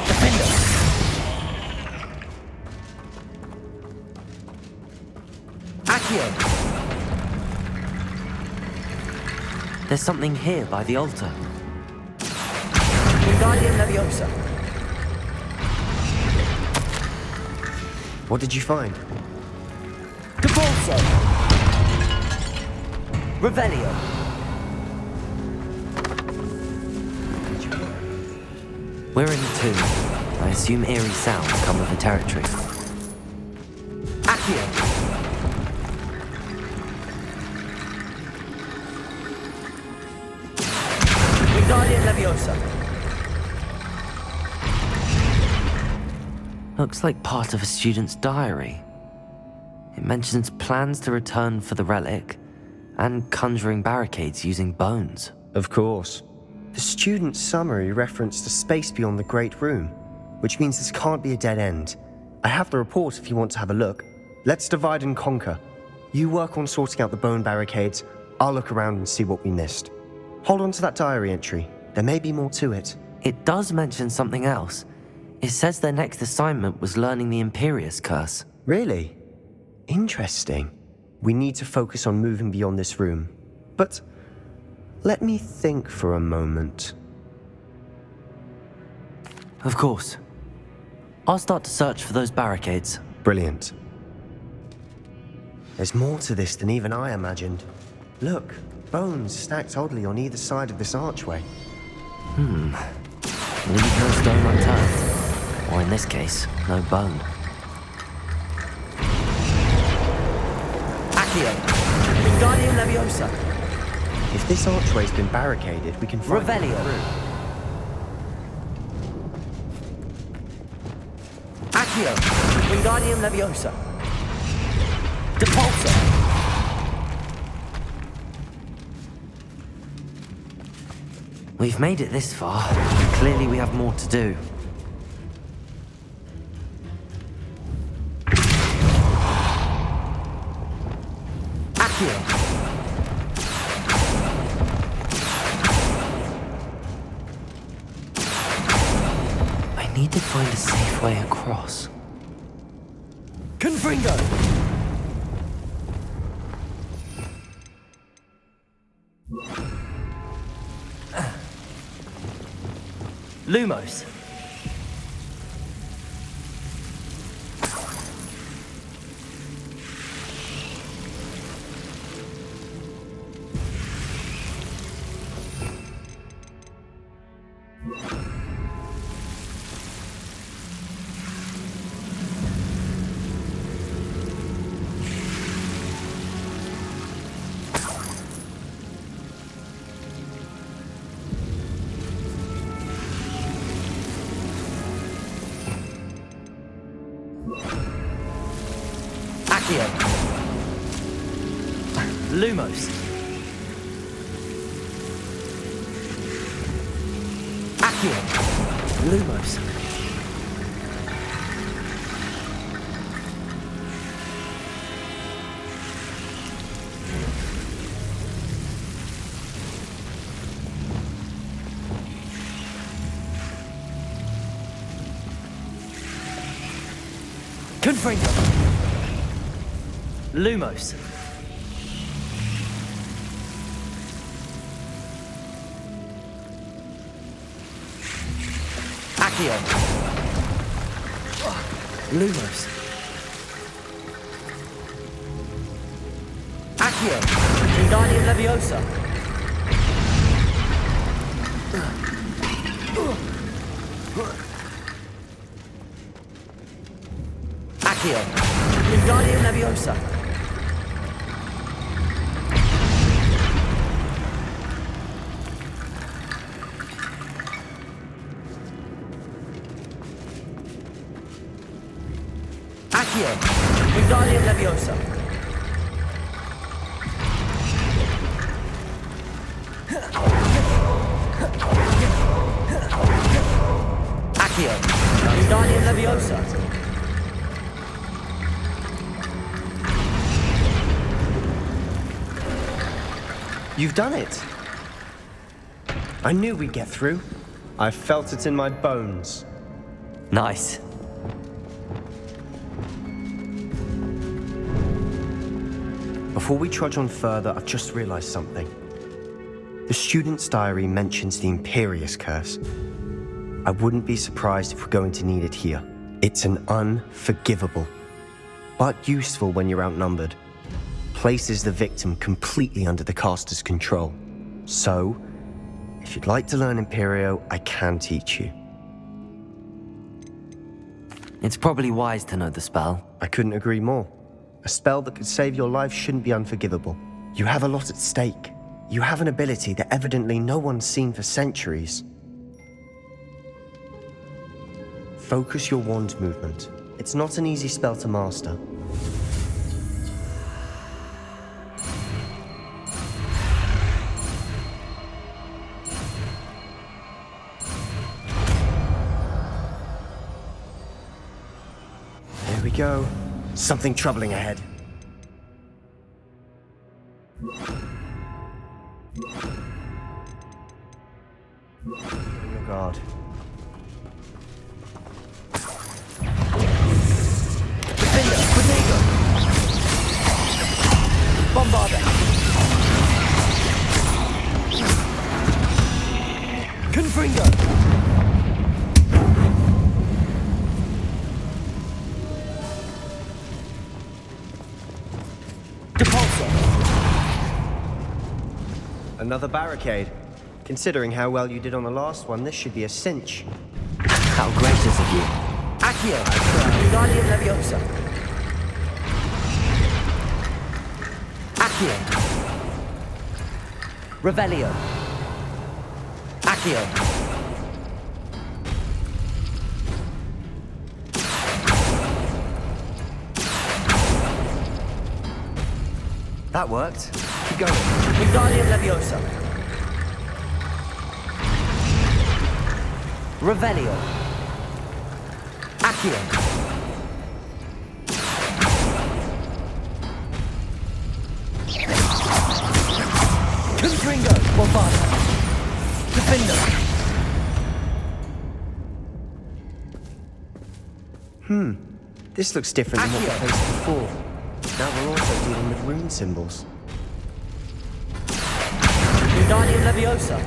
Defender. Accio. There's something here by the altar. Wingardium Leviosa. What did you find? Compulso. Revelio. We're in the tomb. I assume eerie sounds come with the territory. Accio. Wingardium Leviosa. Looks like part of a student's diary. It mentions plans to return for the relic and conjuring barricades using bones. Of course. The student's summary referenced a space beyond the Great Room, which means this can't be a dead end. I have the report if you want to have a look. Let's divide and conquer. You work on sorting out the bone barricades. I'll look around and see what we missed. Hold on to that diary entry. There may be more to it. It does mention something else. It says their next assignment was learning the Imperious Curse. Really? Interesting. We need to focus on moving beyond this room. But let me think for a moment. Of course. I'll start to search for those barricades. Brilliant. There's more to this than even I imagined. Look, bones stacked oddly on either side of this archway. Leave no stone unturned. Or in this case, no bone. Accio! Wingardium Leviosa! If this archway's been barricaded, we can find Revelio! through. Accio! Wingardium Leviosa! Depulso! We've made it this far. Clearly we have more to do. Accio! I need to find a safe way across. Confringo! Lumos. Accio. Lumos. Accio. Lumos. Confringo. Lumos. Accio. Lumos. Accio. Wingardium Leviosa. Accio. Wingardium Leviosa. Accio. Wingardium Leviosa. Accio. Wingardium Leviosa. You've done it. I knew we'd get through. I felt it in my bones. Nice. Before we trudge on further, I've just realized something. The student's diary mentions the Imperious Curse. I wouldn't be surprised if we're going to need it here. It's an unforgivable, but useful when you're outnumbered. Places the victim completely under the caster's control. So, if you'd like to learn Imperio, I can teach you. It's probably wise to know the spell. I couldn't agree more. A spell that could save your life shouldn't be unforgivable. You have a lot at stake. You have an ability that evidently no one's seen for centuries. Focus your wand movement. It's not an easy spell to master. There we go. Something troubling ahead. On your guard. Confringo! Another barricade. Considering how well you did on the last one, this should be a cinch. How gracious of you. Accio! Wingardium Leviosa! Accio! Revelio! Accio! That worked. Keep going. Wingardium Leviosa! Revelio! Accio! Confringo! Bombada! Defender! This looks different than what we faced before. Now we're also dealing with rune symbols. Wingardium Leviosa!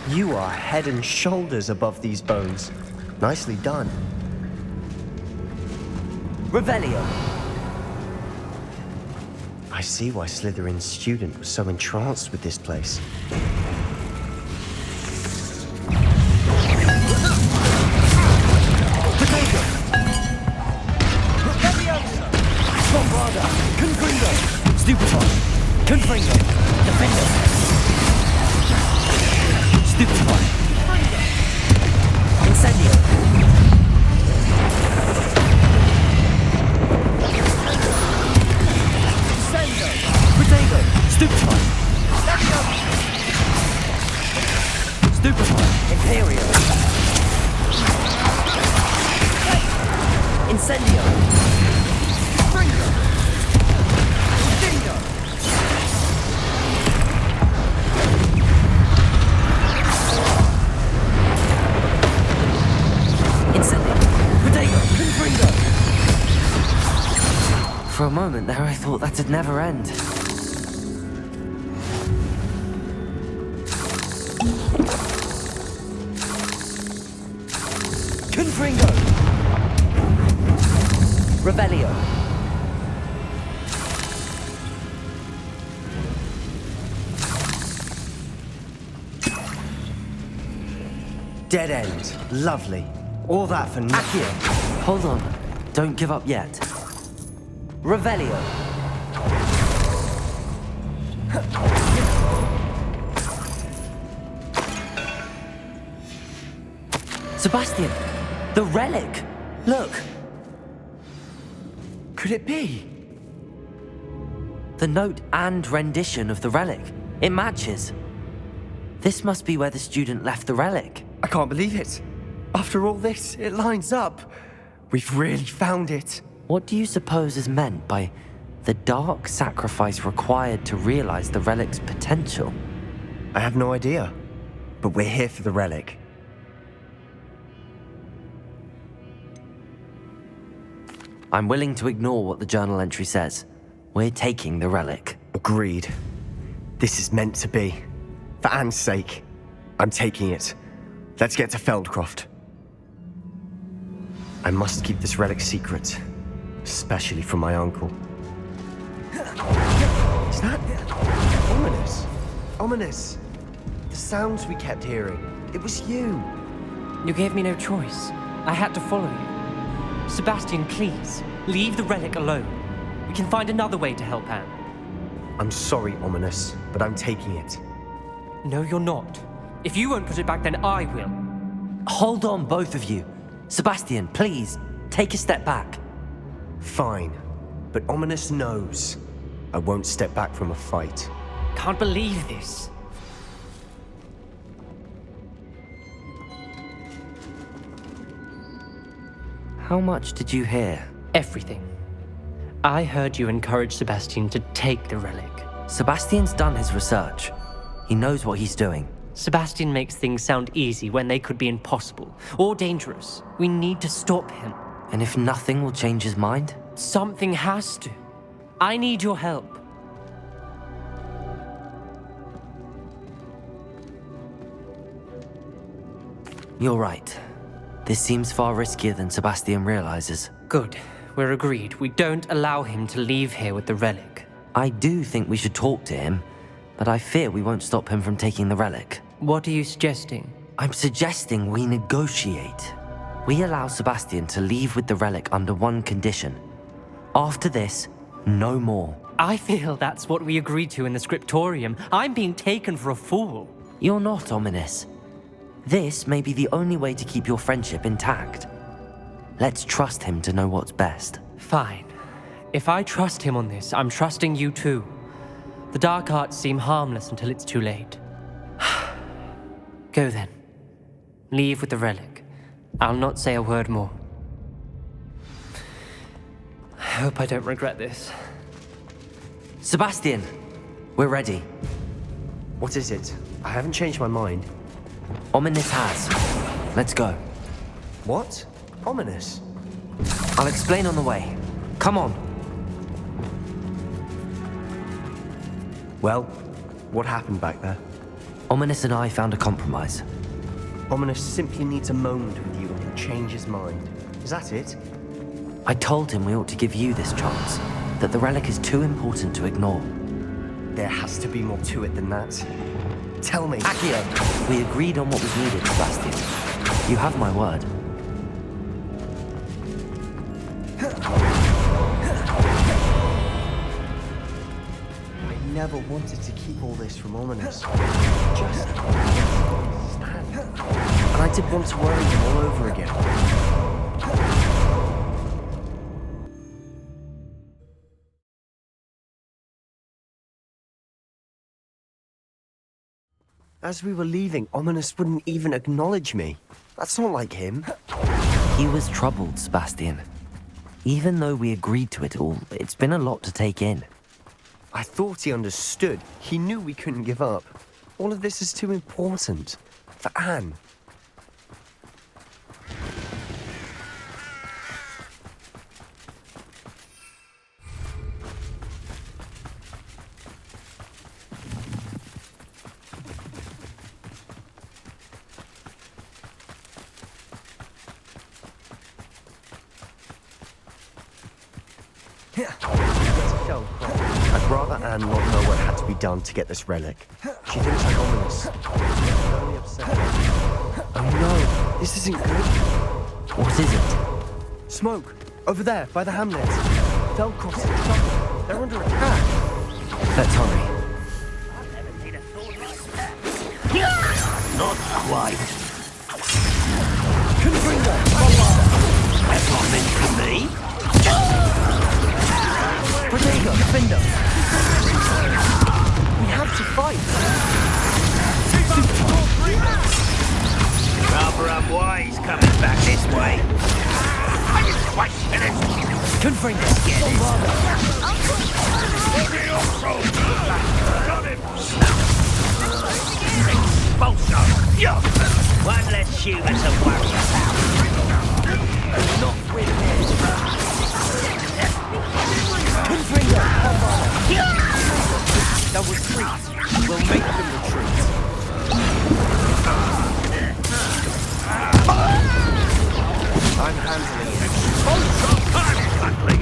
You are head and shoulders above these bones. Nicely done. Revelio! I see why Slytherin's student was so entranced with this place. Potato! Leviosa! Bombarda! Confringo! Stupefy! Confringo! Defender! Stupefy! Incendio! Incendio! Potato! Stupefy! Stupefy! Imperio! Incendio! Confringo! Confringo! For a moment there, I thought that'd never end. Confringo! Revelio! Dead end. Lovely. All that for nothing. Accio! Hold on. Don't give up yet. Revelio! Sebastian! The Relic! Look! Could it be? The note and rendition of the Relic. It matches. This must be where the student left the Relic. I can't believe it. After all this, it lines up. We've really found it. What do you suppose is meant by the dark sacrifice required to realize the Relic's potential? I have no idea, but we're here for the Relic. I'm willing to ignore what the journal entry says. We're taking the Relic. Agreed. This is meant to be. For Anne's sake, I'm taking it. Let's get to Feldcroft. I must keep this Relic secret. Especially from my uncle. Is that ominous? Ominous. The sounds we kept hearing. It was you. You gave me no choice. I had to follow you. Sebastian, please, leave the Relic alone. We can find another way to help Anne. I'm sorry, Ominis, but I'm taking it. No, you're not. If you won't put it back, then I will. Hold on, both of you. Sebastian, please, take a step back. Fine, but Ominis knows I won't step back from a fight. Can't believe this. How much did you hear? Everything. I heard you encourage Sebastian to take the Relic. Sebastian's done his research. He knows what he's doing. Sebastian makes things sound easy when they could be impossible or dangerous. We need to stop him. And if nothing will change his mind? Something has to. I need your help. You're right. This seems far riskier than Sebastian realizes. Good. We're agreed. We don't allow him to leave here with the relic. I do think we should talk to him, but I fear we won't stop him from taking the relic. What are you suggesting? I'm suggesting we negotiate. We allow Sebastian to leave with the relic under one condition. After this, no more. I feel that's what we agreed to in the scriptorium. I'm being taken for a fool. You're not, Ominis. This may be the only way to keep your friendship intact. Let's trust him to know what's best. Fine. If I trust him on this, I'm trusting you too. The dark arts seem harmless until it's too late. Go then. Leave with the relic. I'll not say a word more. I hope I don't regret this. Sebastian! We're ready. What is it? I haven't changed my mind. Ominis has. Let's go. What? Ominis? I'll explain on the way. Come on. Well, what happened back there? Ominis and I found a compromise. Ominis simply needs a moment with you and he'll change his mind. Is that it? I told him we ought to give you this chance, that the relic is too important to ignore. There has to be more to it than that. Tell me. Accio, we agreed on what was needed, Sebastian. You have my word. I never wanted to keep all this from Ominis. Just stand. And I did want to worry him all over again. As we were leaving, Ominis wouldn't even acknowledge me. That's not like him. He was troubled, Sebastian. Even though we agreed to it all, it's been a lot to take in. I thought he understood. He knew we couldn't give up. All of this is too important. For Anne. I'd rather Anne not know what had to be done to get this relic. She thinks I'm Ominis. I'm only upset. Oh no, this isn't good. What is it? Smoke! Over there, by the hamlet. Feldcroft's in trouble. They're under attack. Let's hurry. Not quite. Confringo! That's not meant for me. Bodega, defender! We have to fight! Rather unwise coming back this way. Confringo! One less human to worry about. Not with me! Confringo! They'll retreat. We'll make them retreat. I'm handling it.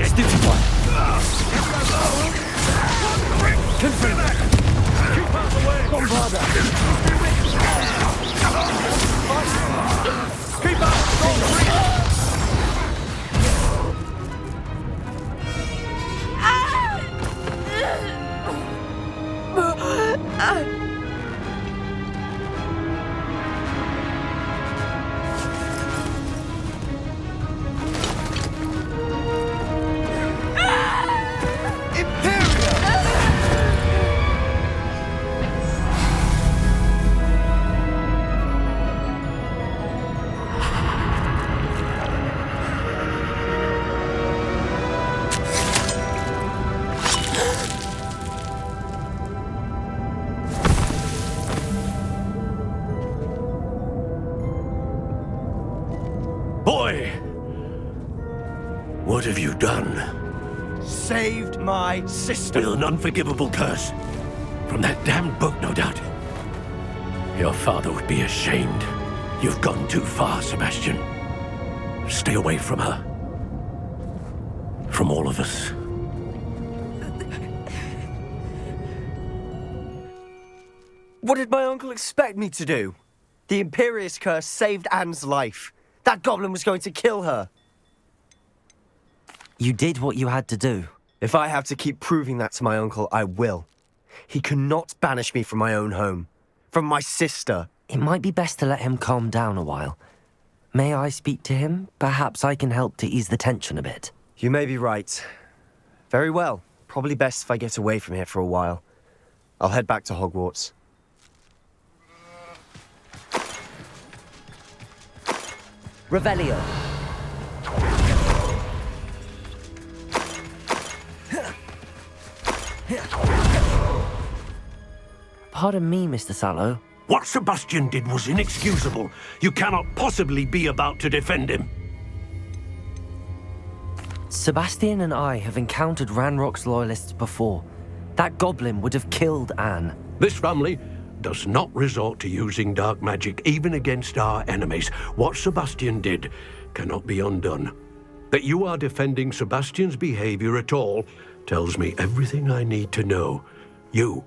Stupefy. Confringo! Keep out the way! Bombarda! Keep out! Boy! What have you done? Saved my sister. With an unforgivable curse. From that damned book, no doubt. Your father would be ashamed. You've gone too far, Sebastian. Stay away from her. From all of us. What did my uncle expect me to do? The Imperious Curse saved Anne's life. That goblin was going to kill her. You did what you had to do. If I have to keep proving that to my uncle, I will. He cannot banish me from my own home. From my sister. It might be best to let him calm down a while. May I speak to him? Perhaps I can help to ease the tension a bit. You may be right. Very well. Probably best if I get away from here for a while. I'll head back to Hogwarts. Revelio. Pardon me, Mr. Sallow. What Sebastian did was inexcusable. You cannot possibly be about to defend him. Sebastian and I have encountered Ranrock's loyalists before. That goblin would have killed Anne. This family does not resort to using dark magic even against our enemies. What Sebastian did cannot be undone. That you are defending Sebastian's behavior at all tells me everything I need to know. You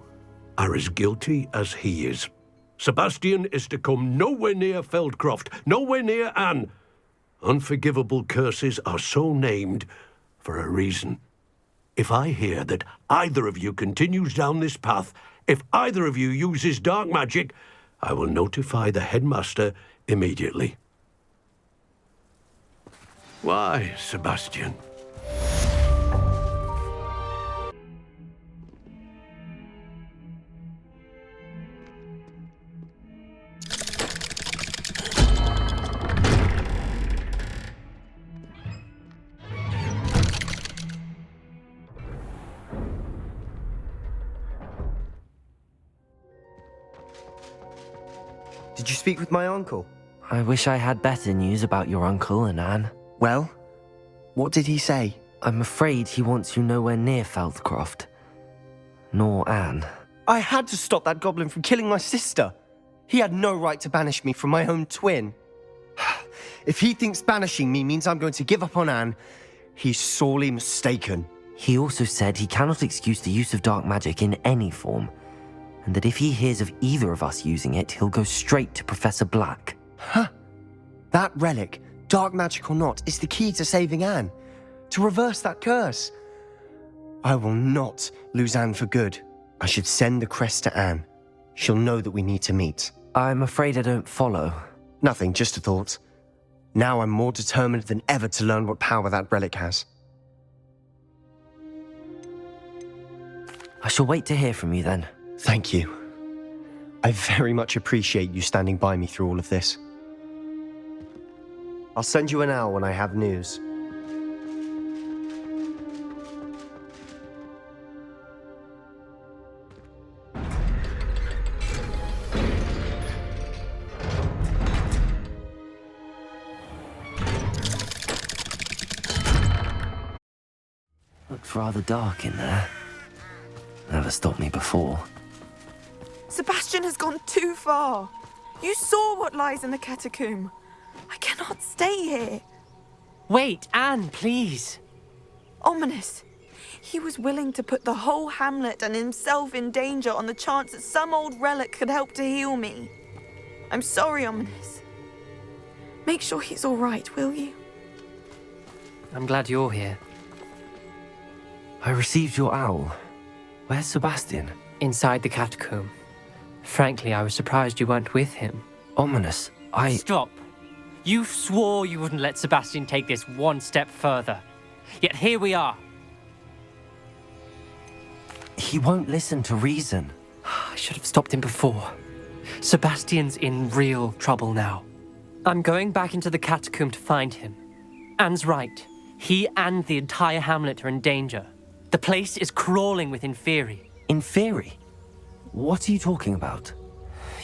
are as guilty as he is. Sebastian is to come nowhere near Feldcroft, nowhere near Anne. Unforgivable curses are so named for a reason. If I hear that either of you continues down this path, if either of you uses dark magic, I will notify the headmaster immediately. Why, Sebastian? Did you speak with my uncle? I wish I had better news about your uncle and Anne. Well, what did he say? I'm afraid he wants you nowhere near Feldcroft. Nor Anne. I had to stop that goblin from killing my sister. He had no right to banish me from my own twin. If he thinks banishing me means I'm going to give up on Anne, he's sorely mistaken. He also said he cannot excuse the use of dark magic in any form, and that if he hears of either of us using it, he'll go straight to Professor Black. Huh. That relic, dark magic or not, is the key to saving Anne. To reverse that curse. I will not lose Anne for good. I should send the crest to Anne. She'll know that we need to meet. I'm afraid I don't follow. Nothing, just a thought. Now I'm more determined than ever to learn what power that relic has. I shall wait to hear from you then. Thank you. I very much appreciate you standing by me through all of this. I'll send you an owl when I have news. Looks rather dark in there. Never stopped me before. Sebastian has gone too far. You saw what lies in the catacomb. I cannot stay here. Wait, Anne, please. Ominis. He was willing to put the whole hamlet and himself in danger on the chance that some old relic could help to heal me. I'm sorry, Ominis. Make sure he's all right, will you? I'm glad you're here. I received your owl. Where's Sebastian? Inside the catacomb. Frankly, I was surprised you weren't with him. Ominis, Stop. You swore you wouldn't let Sebastian take this one step further. Yet here we are. He won't listen to reason. I should have stopped him before. Sebastian's in real trouble now. I'm going back into the catacomb to find him. Anne's right. He and the entire hamlet are in danger. The place is crawling with Inferi. Inferi? What are you talking about?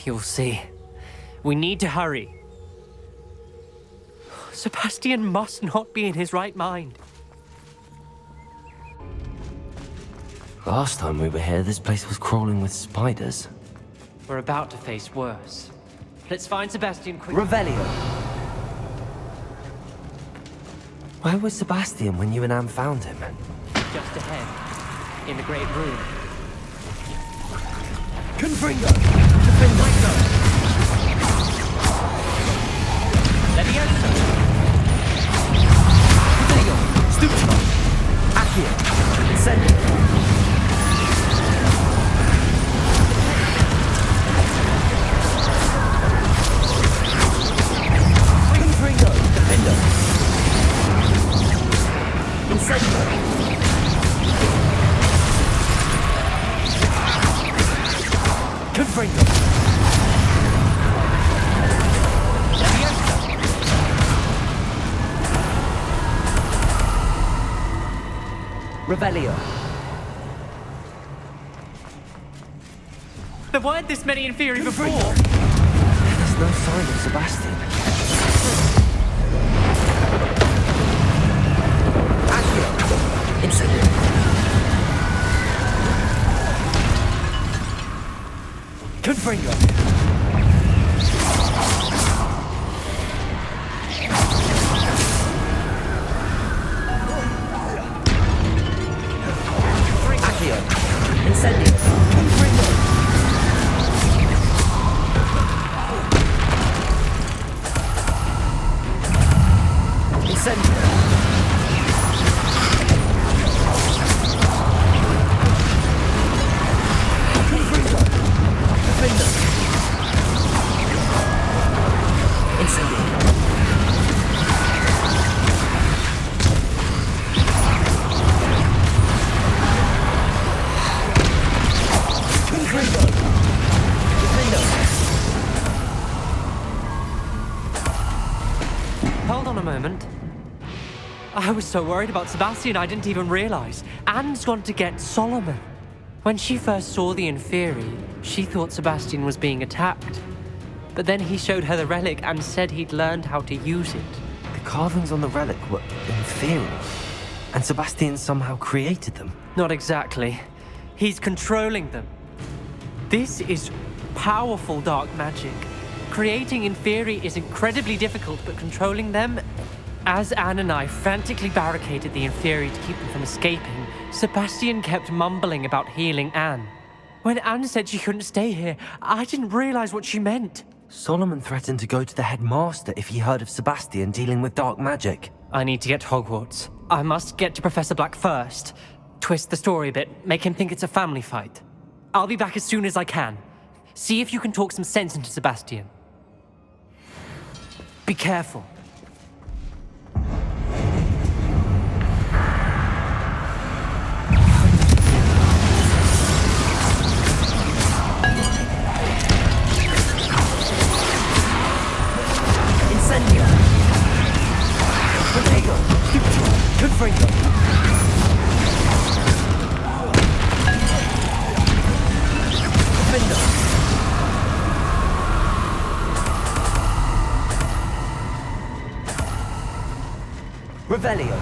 You'll see. We need to hurry. Sebastian must not be in his right mind. Last time we were here, this place was crawling with spiders. We're about to face worse. Let's find Sebastian quickly. Revelio. Where was Sebastian when you and Anne found him? Just ahead, in the great room. Confringo! Confringo! Leviosa! Confringo! Stupefy! Accio! Incendio! Confringo! Defender! Incendio! Confringo! Leviosa! Revelio. There weren't this many Inferi before! There's no sign of Sebastian. Accio! Incendio! Confringo! Accio! Incendio! Confringo! Incendio! Confringo! Defender! Incendio! Confringo! Defender! Hold on a moment. I was so worried about Sebastian I didn't even realize. Anne's gone to get Solomon. When she first saw the Inferi, she thought Sebastian was being attacked. But then he showed her the relic and said he'd learned how to use it. The carvings on the relic were inferior, and Sebastian somehow created them. Not exactly. He's controlling them. This is powerful dark magic. Creating Inferi is incredibly difficult, but controlling them... As Anne and I frantically barricaded the Inferi to keep them from escaping, Sebastian kept mumbling about healing Anne. When Anne said she couldn't stay here, I didn't realize what she meant. Solomon threatened to go to the headmaster if he heard of Sebastian dealing with dark magic. I need to get to Hogwarts. I must get to Professor Black first. Twist the story a bit, make him think it's a family fight. I'll be back as soon as I can. See if you can talk some sense into Sebastian. Be careful. Incendio! Protego! Confringo! Defender! Revelio!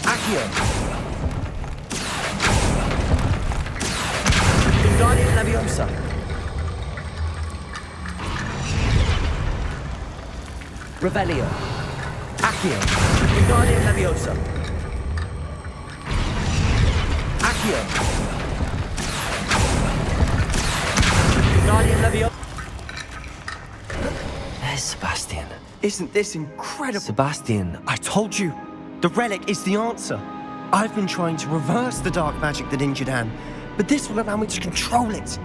Accio! Wingardium Leviosa! Revelio! Accio! Wingardium Leviosa! Accio! Wingardium Leviosa! There's Sebastian. Isn't this incredible? Sebastian, I told you! The relic is the answer! I've been trying to reverse the dark magic that injured Anne, but this will allow me to control it!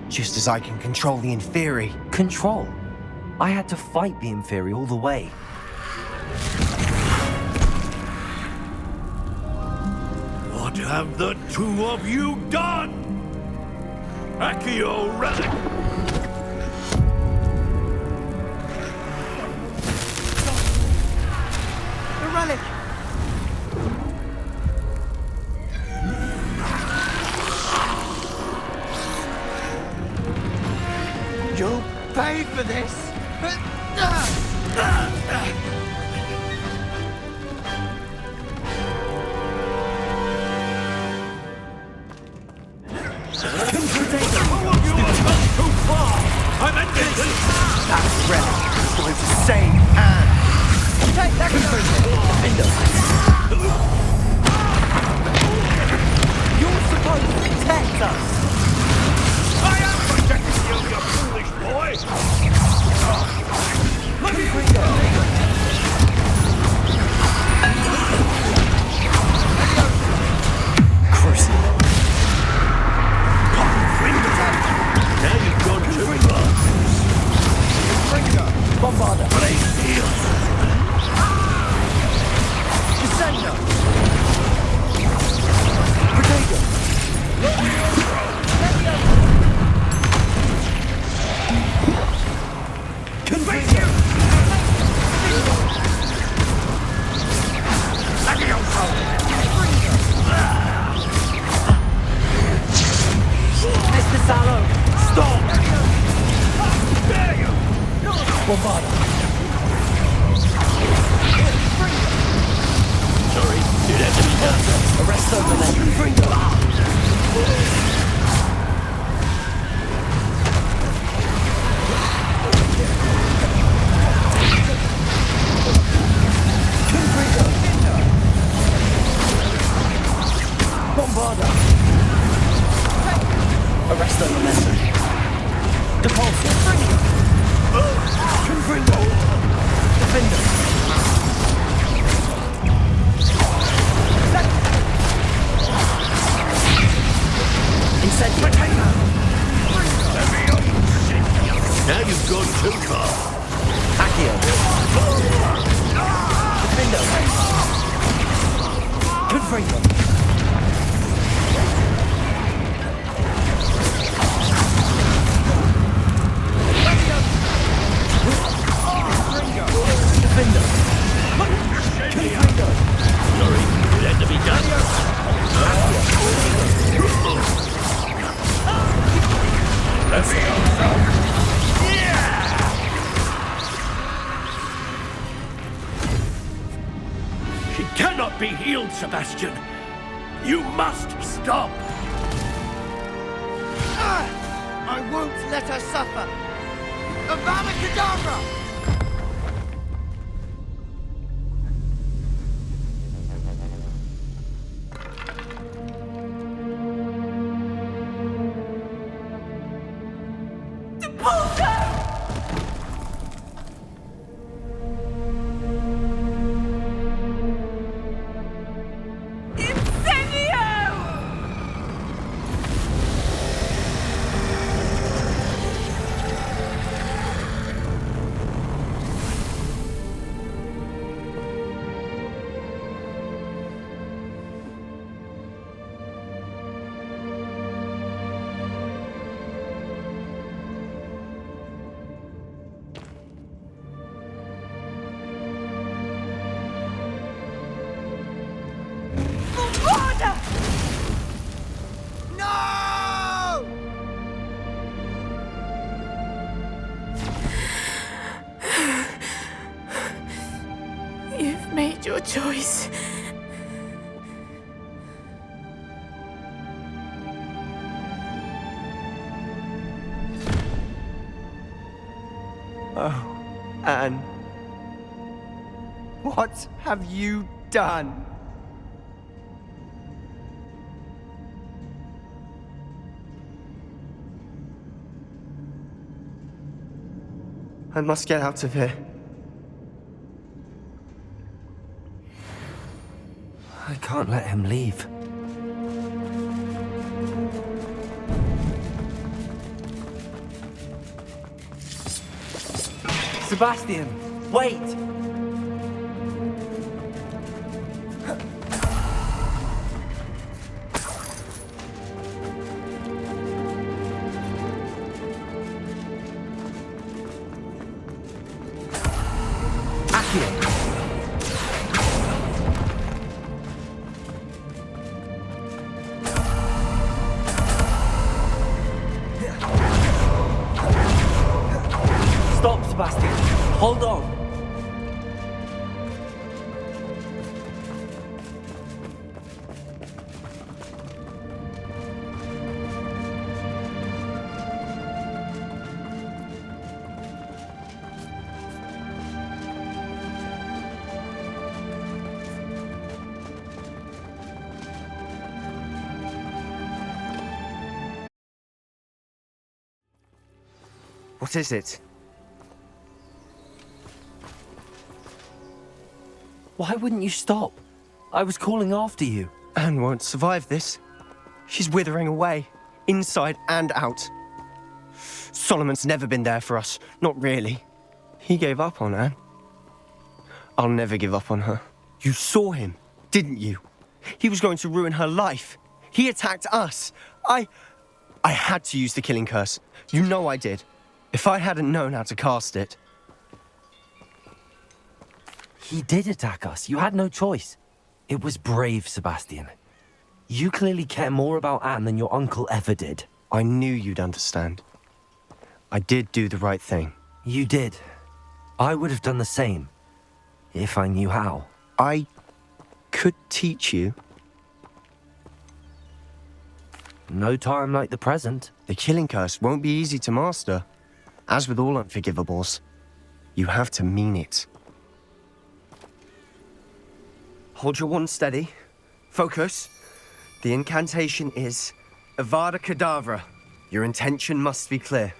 Just as I can control the Inferi. Control? I had to fight the Inferi all the way. What have the two of you done? Accio Relic! The relic! You'll pay for this! Confringo. Defender. Confringo. Sorry, it had to be done. Let me go, She cannot be healed, Sebastian. You must stop. I won't let her suffer. Avada Kedavra! You've made your choice. Oh, Anne. What have you done? I must get out of here. I can't let him leave. Sebastian, wait! Stop, Sebastian. Hold on. What is it? Why wouldn't you stop? I was calling after you. Anne won't survive this. She's withering away, inside and out. Solomon's never been there for us, not really. He gave up on Anne. I'll never give up on her. You saw him, didn't you? He was going to ruin her life. He attacked us. I had to use the killing curse. You know I did. If I hadn't known how to cast it... He did attack us. You had no choice. It was brave, Sebastian. You clearly care more about Anne than your uncle ever did. I knew you'd understand. I did do the right thing. You did. I would have done the same, if I knew how. I could teach you. No time like the present. The killing curse won't be easy to master. As with all Unforgivables, you have to mean it. Hold your wand steady. Focus. The incantation is Avada Kedavra. Your intention must be clear.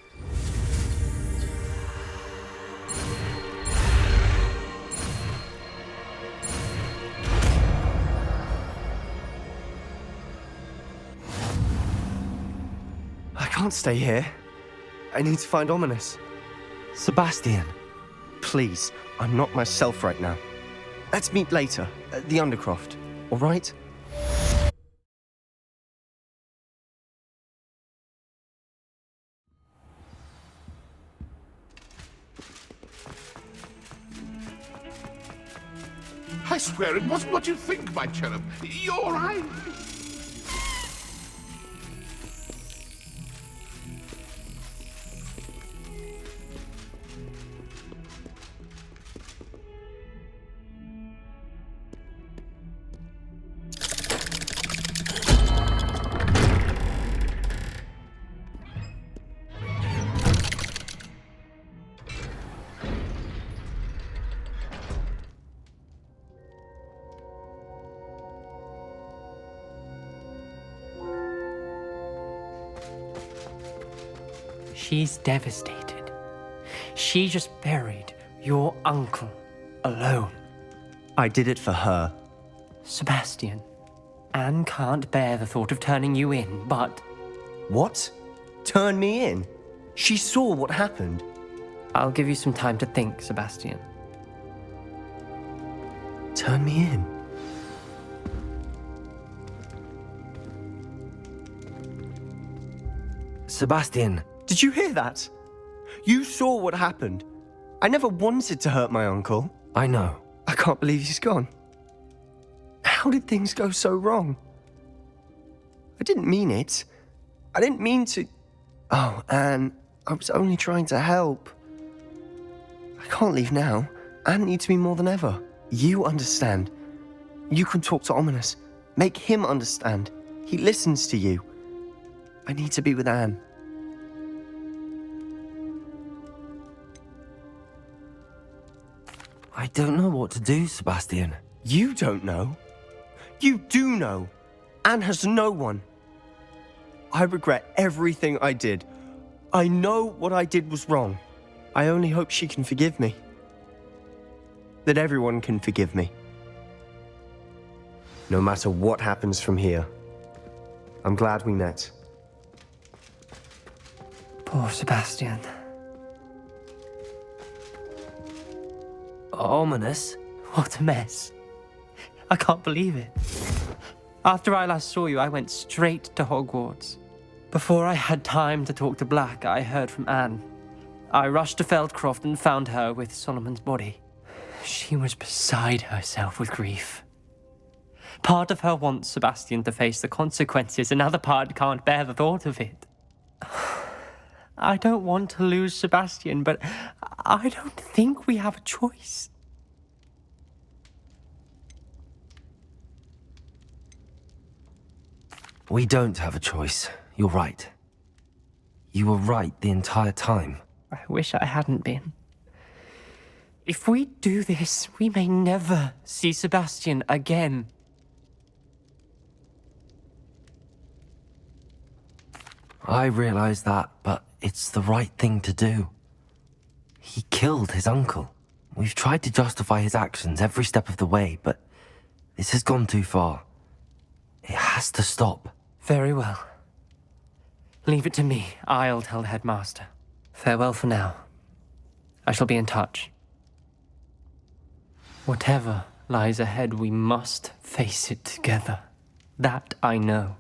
I can't stay here. I need to find Ominis. Sebastian. Please, I'm not myself right now. Let's meet later, at the Undercroft, all right? I swear it wasn't what you think, my cherub. You're right. She's devastated. She just buried your uncle alone. I did it for her. Sebastian, Anne can't bear the thought of turning you in, but... What? Turn me in? She saw what happened. I'll give you some time to think, Sebastian. Turn me in? Sebastian. Did you hear that? You saw what happened. I never wanted to hurt my uncle. I know. I can't believe he's gone. How did things go so wrong? I didn't mean it. I didn't mean to... Oh, Anne, I was only trying to help. I can't leave now. Anne needs me more than ever. You understand. You can talk to Ominis. Make him understand. He listens to you. I need to be with Anne. I don't know what to do, Sebastian. You don't know. You do know. Anne has no one. I regret everything I did. I know what I did was wrong. I only hope she can forgive me. That everyone can forgive me. No matter what happens from here. I'm glad we met. Poor Sebastian. Ominis? What a mess. I can't believe it. After I last saw you, I went straight to Hogwarts. Before I had time to talk to Black, I heard from Anne. I rushed to Feldcroft and found her with Solomon's body. She was beside herself with grief. Part of her wants Sebastian to face the consequences, another part can't bear the thought of it. I don't want to lose Sebastian, but I don't think we have a choice. We don't have a choice. You're right. You were right the entire time. I wish I hadn't been. If we do this, we may never see Sebastian again. I realize that, but it's the right thing to do. He killed his uncle. We've tried to justify his actions every step of the way, but this has gone too far. It has to stop. Very well. Leave it to me. I'll tell the headmaster. Farewell for now. I shall be in touch. Whatever lies ahead, we must face it together. That I know.